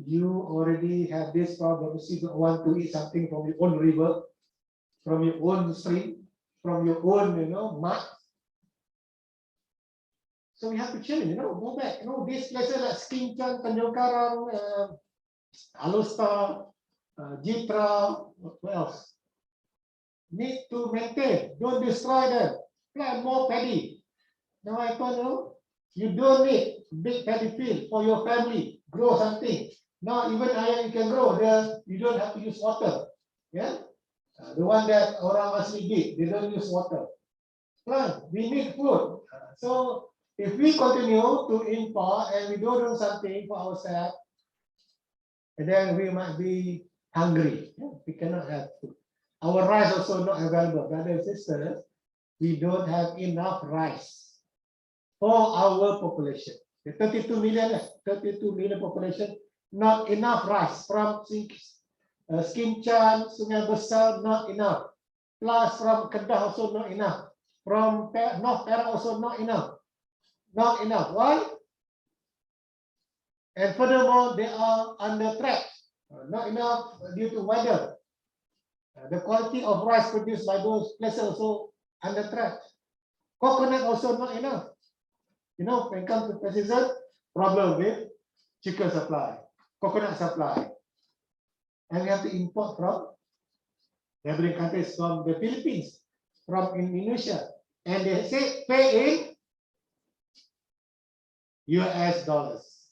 You already have this problem. You don't want to eat something from your own river, from your own stream, from your own, mud. So we have to change, go back. These places like Skinchan, Tanjung Karang, Alustar, Jitra, what else? Need to maintain, don't destroy them. Plant more paddy. Now I told you, You don't need big paddy field for your family. Grow something. Now even ayam you can grow. You don't have to use water. Yeah. The one that orang asli did, they don't use water. Plant. We need food. So if we continue to import and we don't do something for ourselves, and then we might be hungry. We cannot have food. Our rice also not available. Brothers and sisters, we don't have enough rice for our population. The 32 million population, not enough rice from Skinchan, Sungai Besar, not enough. Plus from Kedah also not enough. From North Perak also not enough. Not enough. Why? And furthermore, they are under threat. Not enough due to weather. The quality of rice produced by those places also under threat. Coconut also not enough. You know, when it comes to season, problem with chicken supply, coconut supply. And we have to import from neighboring countries, from the Philippines, from Indonesia. And they say pay in US dollars.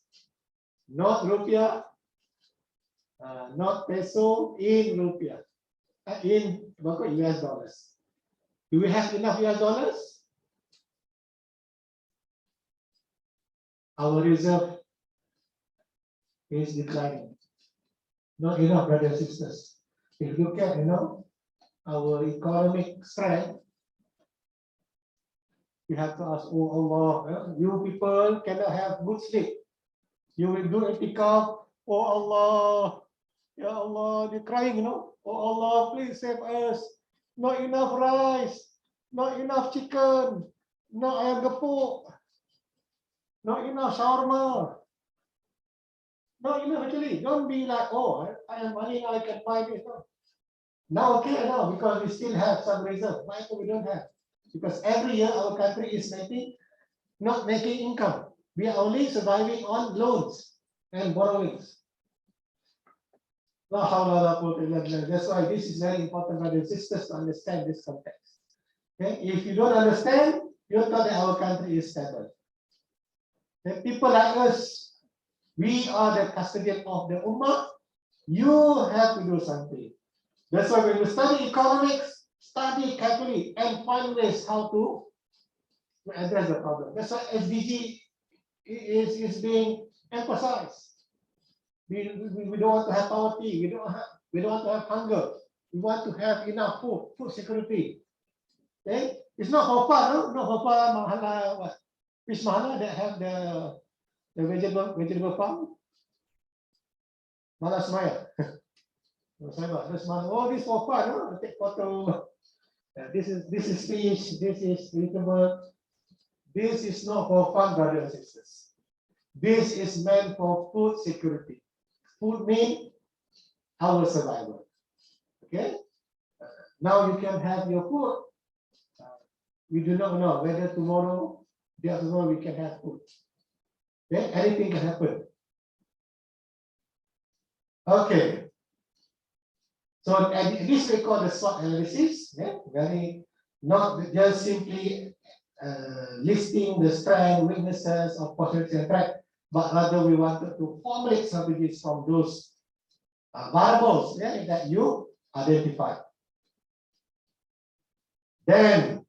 Not rupiah, not peso, in rupiah. In US dollars. Do we have enough US dollars? Our reserve is declining. Not enough, brothers and sisters. If you look at, our economic strength, we have to ask, oh Allah, you people cannot have good sleep. You will do itikaf, oh Allah, Ya Allah, you're crying, Oh Allah, please save us. Not enough rice, not enough chicken, not ayam gepuk, not enough shawarma. Not enough actually. Don't be like, oh, I have money now, I can buy this. No. Now okay now because we still have some reserve. Why we don't have? Because every year our country is not making income. We are only surviving on loans and borrowings. That's why this is very important, brothers and sisters, to understand this context. Okay? If you don't understand, you thought that our country is stable. Okay? People like us, we are the custodian of the Ummah. You have to do something. That's why when you study economics, study carefully and find ways how to address the problem. That's why SDG is being emphasized. We don't want to have poverty. We don't want to have hunger. We want to have enough food security. Okay? It's not for fun, no? Not for fun, mahala, what? Fish mahala that have the vegetable farm. Malas Maya. Oh, this for fun, no? Take photo. This is fish, this is vegetable. This is not for fun, brothers and sisters. This is meant for food security. Food means our survival. Okay? Now you can have your food. We do not know whether tomorrow, day after tomorrow, we can have food. Okay? Anything can happen. Okay. So this we call the SWOT analysis. Yeah? Very not just simply listing the strengths, weaknesses, opportunities, and threats, but rather we wanted to formulate strategies from those variables that you identify. Then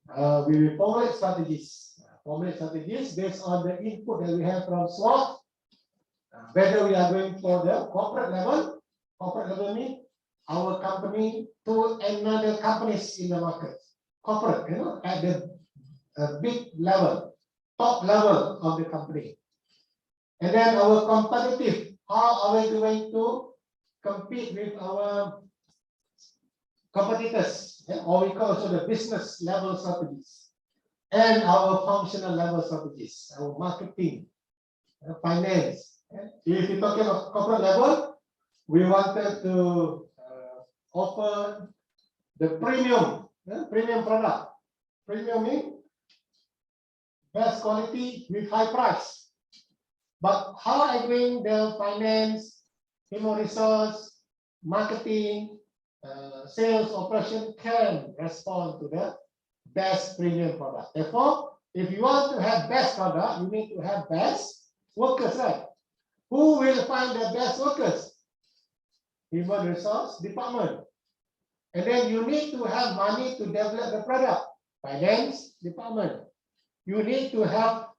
we will formulate strategies. Based on the input that we have from SWOT. Whether we are going for the corporate level means our company to another companies in the market. Corporate, at the big level, top level of the company. And then our competitive, how are we going to compete with our competitors? Or we call also the business level strategies. And our functional level strategies, our marketing, finance. If you're talking about corporate level, we wanted to offer the premium product. Premium means best quality with high price. But how I bring the finance, human resource, marketing, sales operation can respond to the best premium product. Therefore, If you want to have best product, you need to have best workers, right? Who will find the best workers? Human resource department. And then you need to have money to develop the product. Finance department. You need to have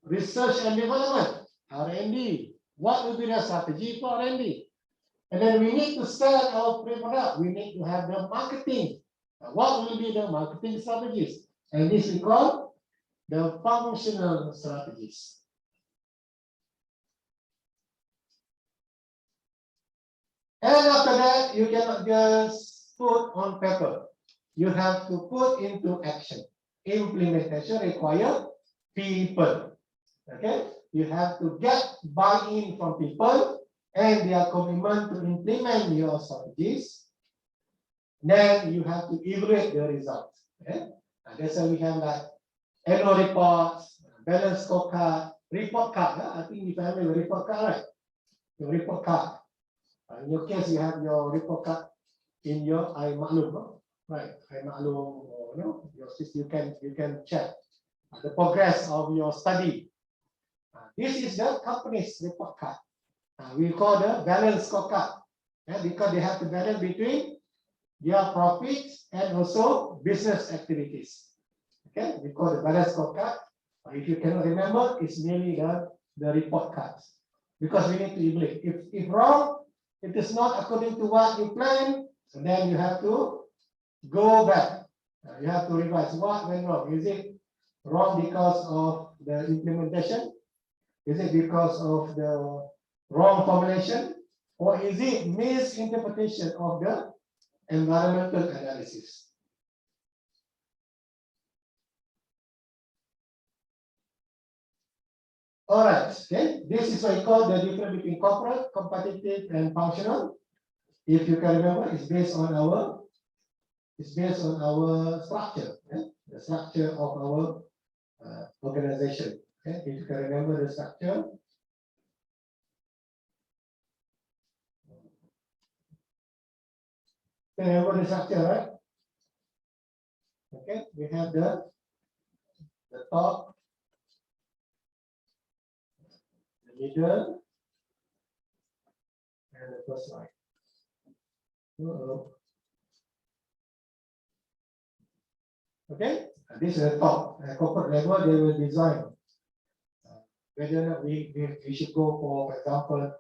research and development, R&D. What will be the strategy for R&D? And then we need to sell our product. We need to have the marketing. What will be the marketing strategies? And this we call the functional strategies. And after that, you cannot just put on paper. You have to put into action. Implementation requires people. Okay, you have to get buy-in from people and their commitment to implement your strategies. Then you have to evaluate the results. Okay, and that's why we have like annual reports, balance scorecard, report card. I think you have a report card, right? Your report card. In your case, you have your report card in your iMaklum, right? iMaklum, or your system. You can check the progress of your study. This is the company's report card. We call the balance scorecard, because they have to balance between their profits and also business activities. Okay, we call the balance scorecard. If you cannot remember, it's merely the report cards, because we need to evaluate. If wrong, it is not according to what you planned, so then you have to go back. You have to revise what went wrong. Is it wrong because of the implementation? Is it because of the wrong formulation? Or is it misinterpretation of the environmental analysis? All right, okay. This is what we call the difference between corporate, competitive, and functional. If you can remember, it's based on our structure, the structure of our organization. Okay, if you can remember the structure. Remember the structure, right? Okay, we have the top, the middle, and the first line. Okay, this is the top. At corporate level, they will design whether or not we should go for example,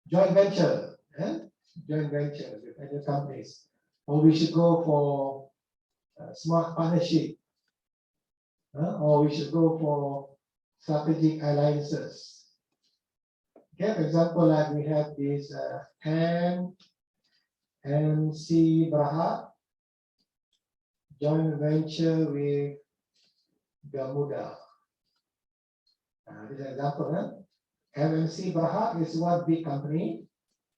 joint venture, joint venture with other companies, or we should go for smart partnership, or we should go for strategic alliances. Okay, for example, like we have this MC Braha joint venture with Gamuda. This is an example. MMC Braha is one big company.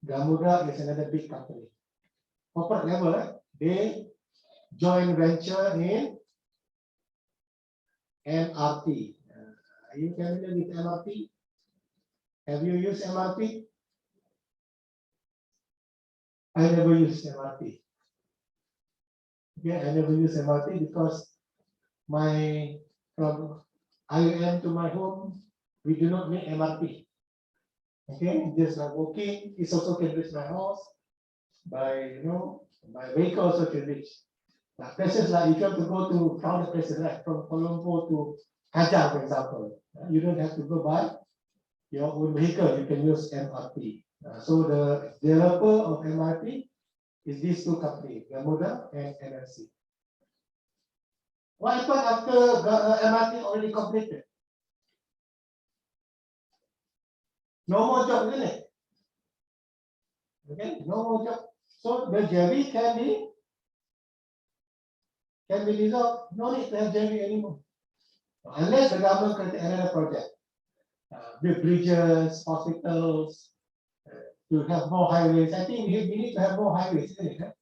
Gamuda is another big company. Corporate level, they joint venture in MRT. Are you familiar with MRT? Have you used MRT? I never used MRT. Okay, I never use MRT because from IUM to my home, we do not need MRT. Okay, just like walking, it also can reach my house. By my vehicle also can reach. But places like if you have to go to crowded places, like from Kuala Lumpur to Kajang, for example, you don't have to go by your own vehicle. You can use MRT. So the developer of MRT is these two companies, Gamuda and NRC. What happened after MRT already completed? No more job, isn't it? Okay, no more job. So the JV can be dissolved. No need to have JV anymore, unless the government creates another project, build bridges, hospitals, to have more highways. I think we need to have more highways, isn't it?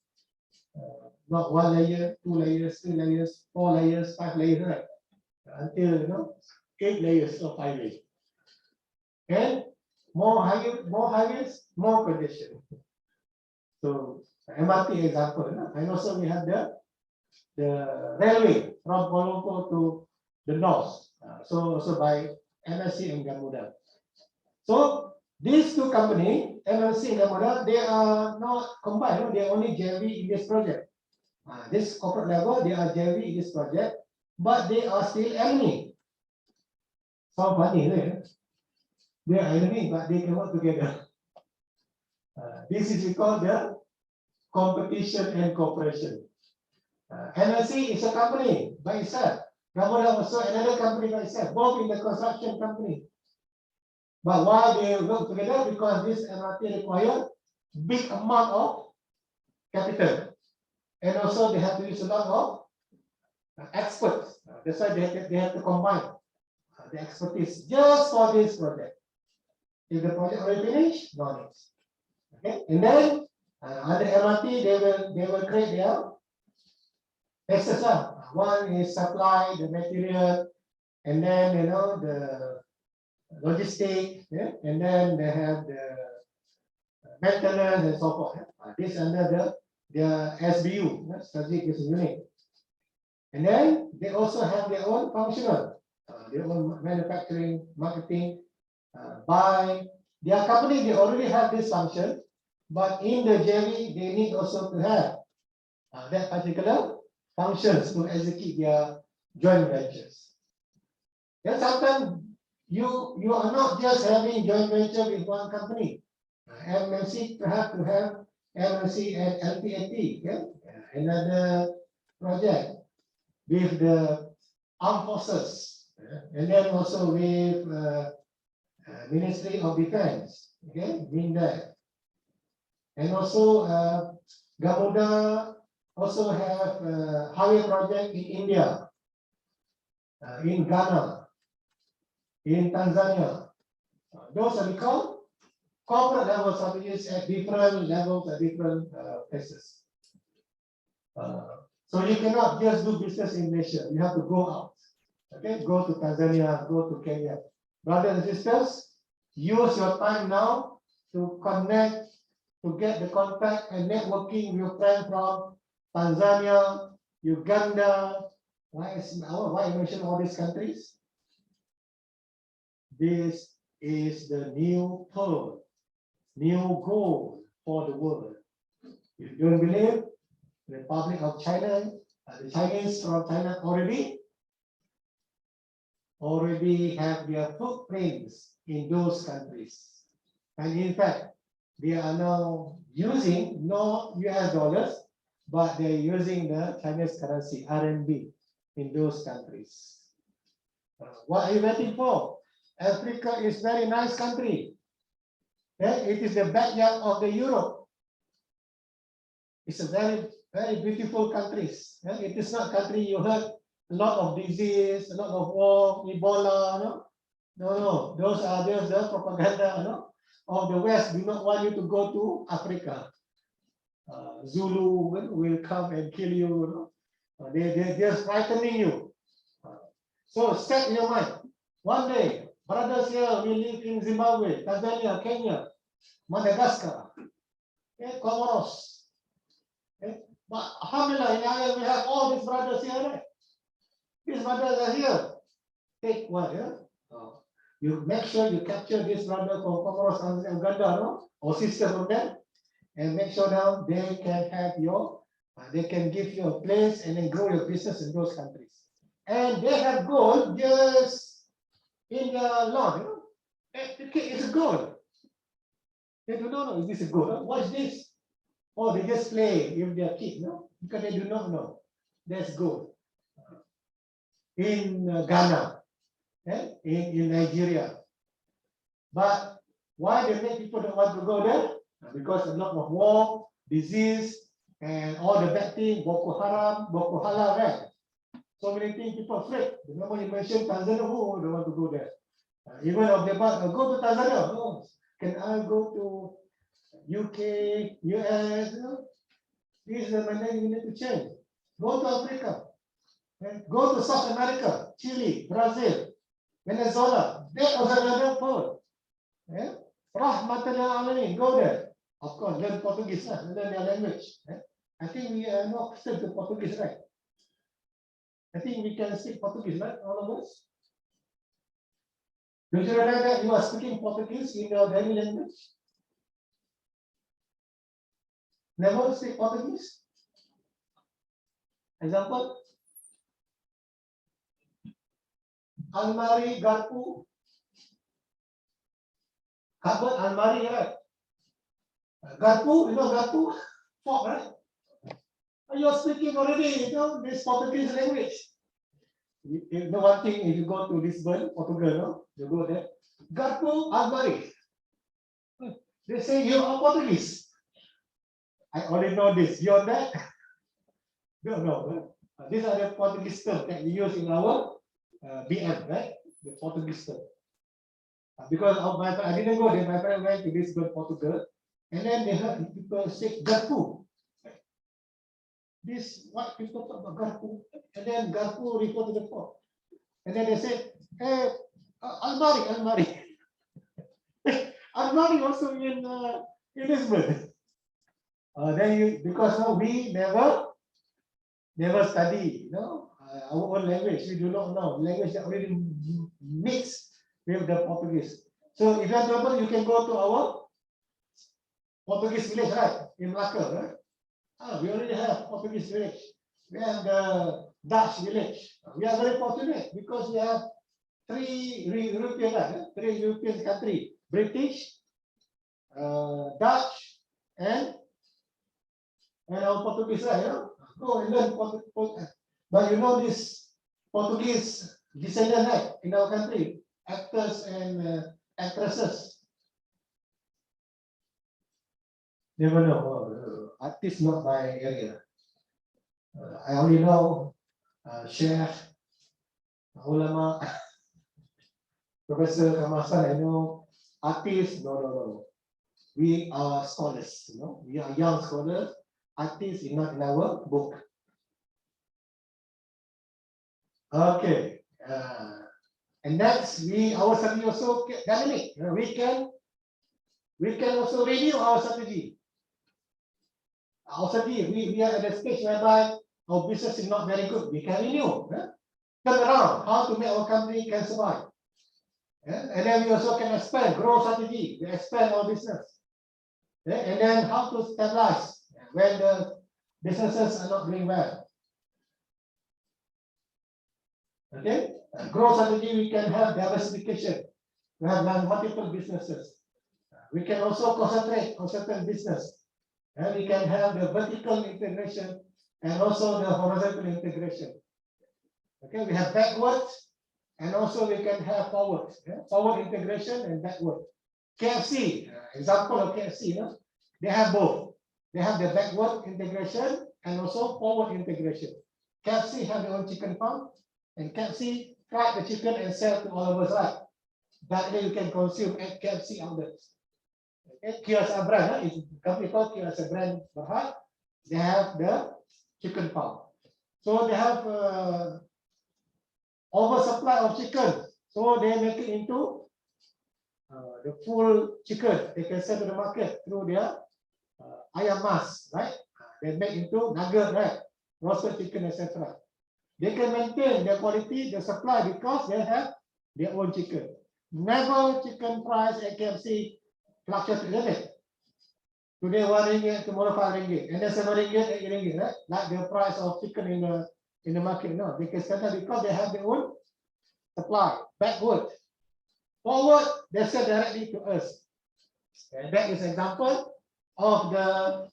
Not 1 layer, 2 layers, 3 layers, 4 layers, 5 layers, right? Until 8 layers of highway. And more highways, more congestion. So MRT example, and also we have the the railway from Kuala Lumpur to the north. So by MSC and Gamuda. So these two companies, MSC and Gamuda, they are not combined. No? They are only JV in this project. This corporate level, they are JV in this project, but they are still enemy. Sound funny, right? They are enemy, but they can work together. This is called the competition and cooperation. MSC is a company by itself. Gamuda also another company by itself, both in the construction company. But why they work together? Because this MRT require big amount of capital. And also they have to use a lot of experts. That's why they have to combine the expertise just for this project. If the project already finished, no need. Okay, and then under MRT they will create their access. One is supply the material, and then the logistic, and then they have the maintenance and so forth. This under the SBU, strategic business unit. And then they also have their own functional, their own manufacturing, marketing. By their company, they already have this function, but in the JV, they need also to have that particular functions to execute their joint ventures. Then sometimes you are not just having joint venture with one company. MNC perhaps to have MNC and LTAT, another project with the armed forces, and then also with Ministry of Defense, MINDEF, and also Gamuda also have highway project in India, in Ghana, in Tanzania. Those are called corporate level strategies at different levels at different places. So you cannot just do business in Malaysia. You have to go out. Okay, go to Tanzania, go to Kenya. Brothers and sisters, use your time now to connect, to get the contact and networking with your friends from Tanzania, Uganda. Why I mention all these countries? This is the new pearl, new gold for the world. If you don't believe, the Republic of China, the Chinese from China already have their footprints in those countries. And in fact, they are now using not US dollars, but they're using the Chinese currency, RMB, in those countries. What are you waiting for? Africa is very nice country. It is the backyard of the Europe. It's a very, very beautiful countries. It is not country you heard a lot of disease, a lot of war, Ebola. No. Those are just the propaganda of the West. Do not want you to go to Africa. Zulu will come and kill you. They're just frightening you. So set your mind. One day, brothers here will live in Zimbabwe, Tanzania, Kenya, Madagascar, Comoros. But alhamdulillah, in Ireland, we have all these brothers here. Right? These brothers are here. Take one. You make sure you capture this brother from Comoros, Tanzania, Uganda, or sister from them, and make sure now they can have they can give you a place and then grow your business in those countries. And they have gold just in their lawn. It's a gold. They do not know, is this a gold? What's this? Oh, they just play with their kid, because they do not know. That's gold. In Ghana, in Nigeria. But why they make people don't want to go there? Because a lot of war, disease, and all the bad things, Boko Haram, Boko Halal, right? So many things people afraid. The moment you mention Tanzania, who don't want to go there? Even of the go to Tanzania. Oh, can I go to UK, US? This is the mandate we need to change. Go to Africa. Go to South America, Chile, Brazil, Venezuela. That was another port. Rahmatan lil alamin. Go there. Of course, learn Portuguese, learn their language. I think we are not still to Portuguese, right? I think we can speak Portuguese, right? All of us. Do you realize that you are speaking Portuguese in your daily language? Never speak Portuguese? Example? Almari, garpu. Cupboard, almari, right? Garpu, you know garpu? Fork, right? You are speaking already, this Portuguese language. You know one thing, if you go to Lisbon, Portugal, no? You go there. Garpu, almari. They say you are Portuguese. I only know this. Beyond that, no. These are the Portuguese terms that we use in our BM, right? The Portuguese term. Because of my friend, I didn't go there. My friend went to Lisbon, Portugal, and then they heard people say garpu. This white people talk about garpu, and then garpu refer to the fork, and then they say, "Hey, almari." Almari also in Lisbon. Then because we never study, our own language. We do not know language that already mixed with the Portuguese. So if you are trouble, you can go to our Portuguese village, right? In Malacca, right? We already have Portuguese village. We have the Dutch village. We are very fortunate because we have three European countries: British, Dutch, and our Portuguese, right? Go and learn Portuguese. But you know this Portuguese descendant, right? In our country, actors and actresses. Never know. Artist not my area. I only know Sheikh, ulama, Professor Kamasan. I know artists. No. We are scholars. We are young scholars. Artists is not in our book. Okay. And next, our strategy also dynamic. We can also renew our strategy. Our strategy, we are at a stage whereby our business is not very good. We can renew. Turn around how to make our company can survive. And then we also can expand, grow strategy, we expand our business. And then how to stabilize when the businesses are not doing well. Okay, growth strategy, we can have diversification. We have multiple businesses. We can also concentrate on certain business. And we can have the vertical integration and also the horizontal integration. Okay, we have backwards and also we can have forward. Forward integration and backward. KFC, example of KFC, they have both. They have the backward integration and also forward integration. KFC have their own chicken farm, and KFC fry the chicken and sell to all of us, right? That way you can consume at KFC outlets. Okay, QSR brand, it's a company called QSR brand Berhad. They have the chicken farm. So they have oversupply of chicken. So they make it into the full chicken. They can sell to the market through their ayam mas, right? They make into nugget, right? Roasted chicken, etc. They can maintain their quality, the supply because they have their own chicken. Never chicken price at KFC fluctuate limit. Today 1 ringgit, tomorrow 5 ringgit, and then 7 ringgit, 8 ringgit, right? Like the price of chicken in the market. No, they can stand up because they have their own supply. Backward. Forward, they sell directly to us. And that is an example of the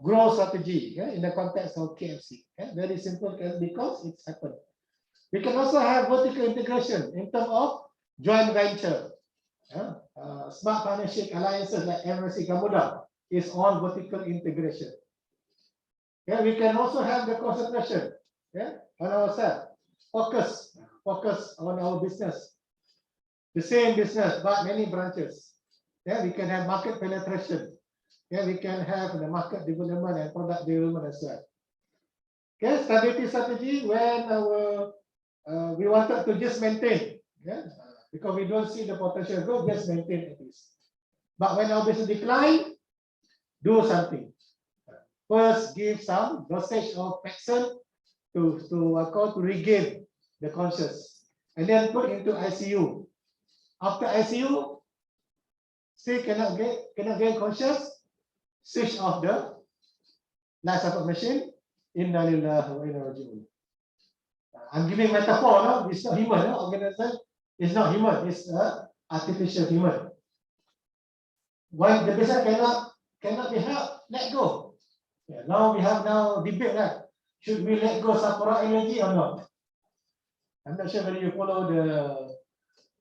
growth strategy in the context of KFC. Very simple because it's happened. We can also have vertical integration in terms of joint venture. Smart partnership alliances like MRC Gamuda is on vertical integration. We can also have the concentration on ourselves. Focus on our business. The same business, but many branches. We can have market penetration. We can have the market development and product development as well. Stability strategy when we wanted to just maintain, because we don't see the potential growth, just maintain at least. But when our business decline, do something. First, give some dosage of Paxson to regain the conscious, and then put into ICU. After ICU, still cannot gain conscious, switch off the life support machine. Inna lillahi wa inna ilaihi raji'un. I'm giving metaphor, no? It's not human, no? Organism is not human, it's artificial human. When the patient cannot be helped, let go. Yeah, now we have debate, right? Should we let go Sapura energy or not? I'm not sure whether you follow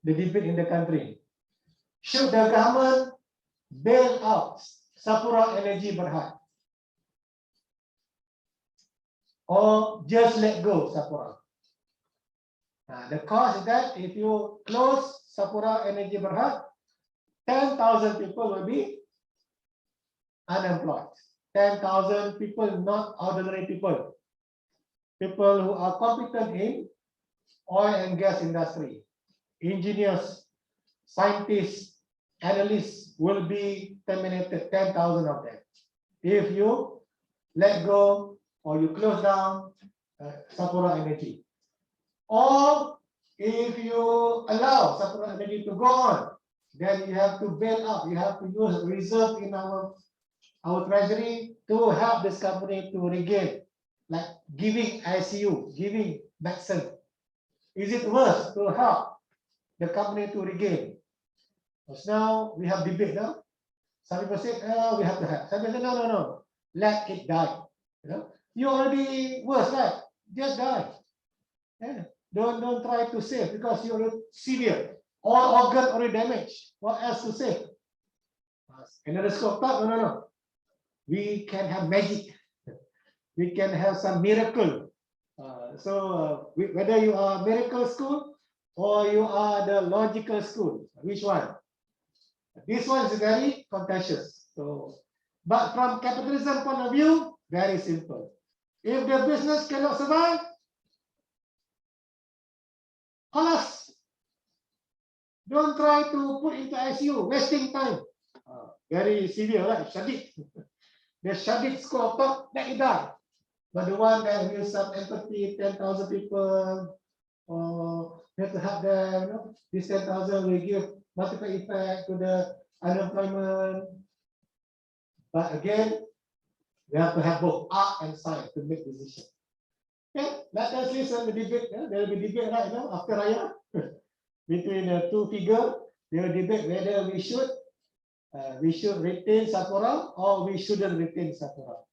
the debate in the country. Should the government bail out Sapura Energy Berhad? Or just let go Sapura? The cost is that if you close Sapura Energy Berhad, 10,000 people will be unemployed. 10,000 people, not ordinary people. People who are competent in oil and gas industry, engineers, scientists, analysts will be terminated, 10,000 of them. If you let go or you close down Sapura Energy. Or if you allow Sapura Energy to go on, then you have to bail out. You have to use reserve in our treasury to help this company to regain, like giving ICU, giving medicine. Is it worse to help the company to regain? Because now we have debate now. Some people say, oh, we have to help. Some people say, no, let it die. You already worse, right? Just die. Yeah. Don't try to save because you're severe. All organ already damaged. What else to save? Another scope thought, no. We can have magic. We can have some miracle. Whether you are miracle school or you are the logical school, which one? This one is very contentious. But from capitalism point of view, very simple. If the business cannot survive, halas. Don't try to put into ICU, wasting time. Very severe, right? Shadid. The shadid school of thought, let it die. But the one that with some empathy, 10,000 people, or have to help them, this 10,000 will give multiple effect to the unemployment. But again, we have to have both art and science to make decisions. Okay, let us listen to the debate. There will be debate right now after Raya between the two figures. They will debate whether we should retain Sapura or we shouldn't retain Sapura.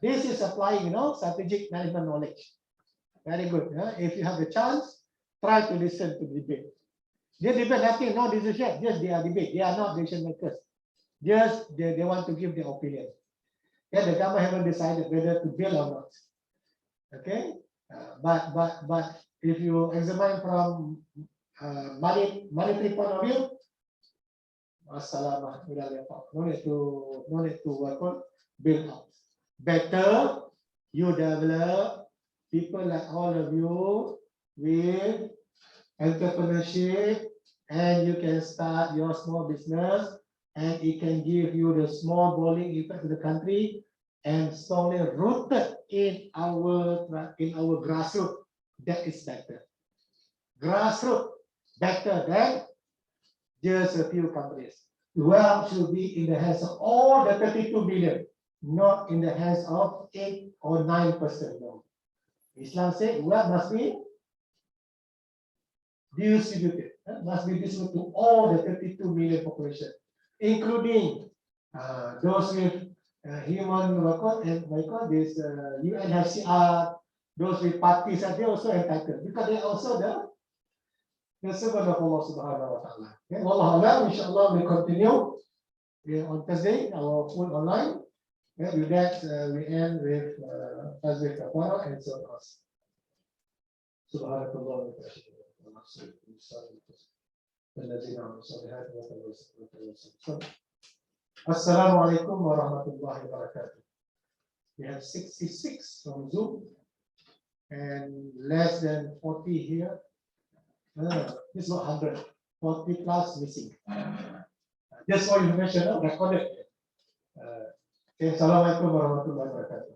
This is applying, strategic management knowledge. Very good. If you have the chance, try to listen to the debate. They debate nothing, no decision. Just they are debate. They are not decision makers. Just they want to give their opinion. Then the government haven't decided whether to bail or not. Okay, but if you examine from monetary point of view, no need to work on build out. Better you develop people like all of you with entrepreneurship, and you can start your small business, and it can give you the small bowling effect to the country, and strongly rooted in our grassroots. That is better. Grassroots better than just a few companies. Wealth should be in the hands of all the 32 billion, not in the hands of 8 or 9%. No. Islam says wealth must be distributed. Must be distributed to all the 32 million population, including those with human record and this UNHCR, those with parties, and they also entitled because they are also the servant of Allah Subhanahu wa Taala. Okay, Wallahu a'lam. Inshallah, we continue on Thursday our full online. With that, we end with Fazil Kafara and so on. Subhanakallah wa bihamdihi. Assalamu alaikum warahmatullahi wabarakatuh. We have 66 from Zoom and less than 40 here. It's not 100, 40 plus missing. Just for information, recorded. Okay, Assalamualaikum warahmatullahi wabarakatuh.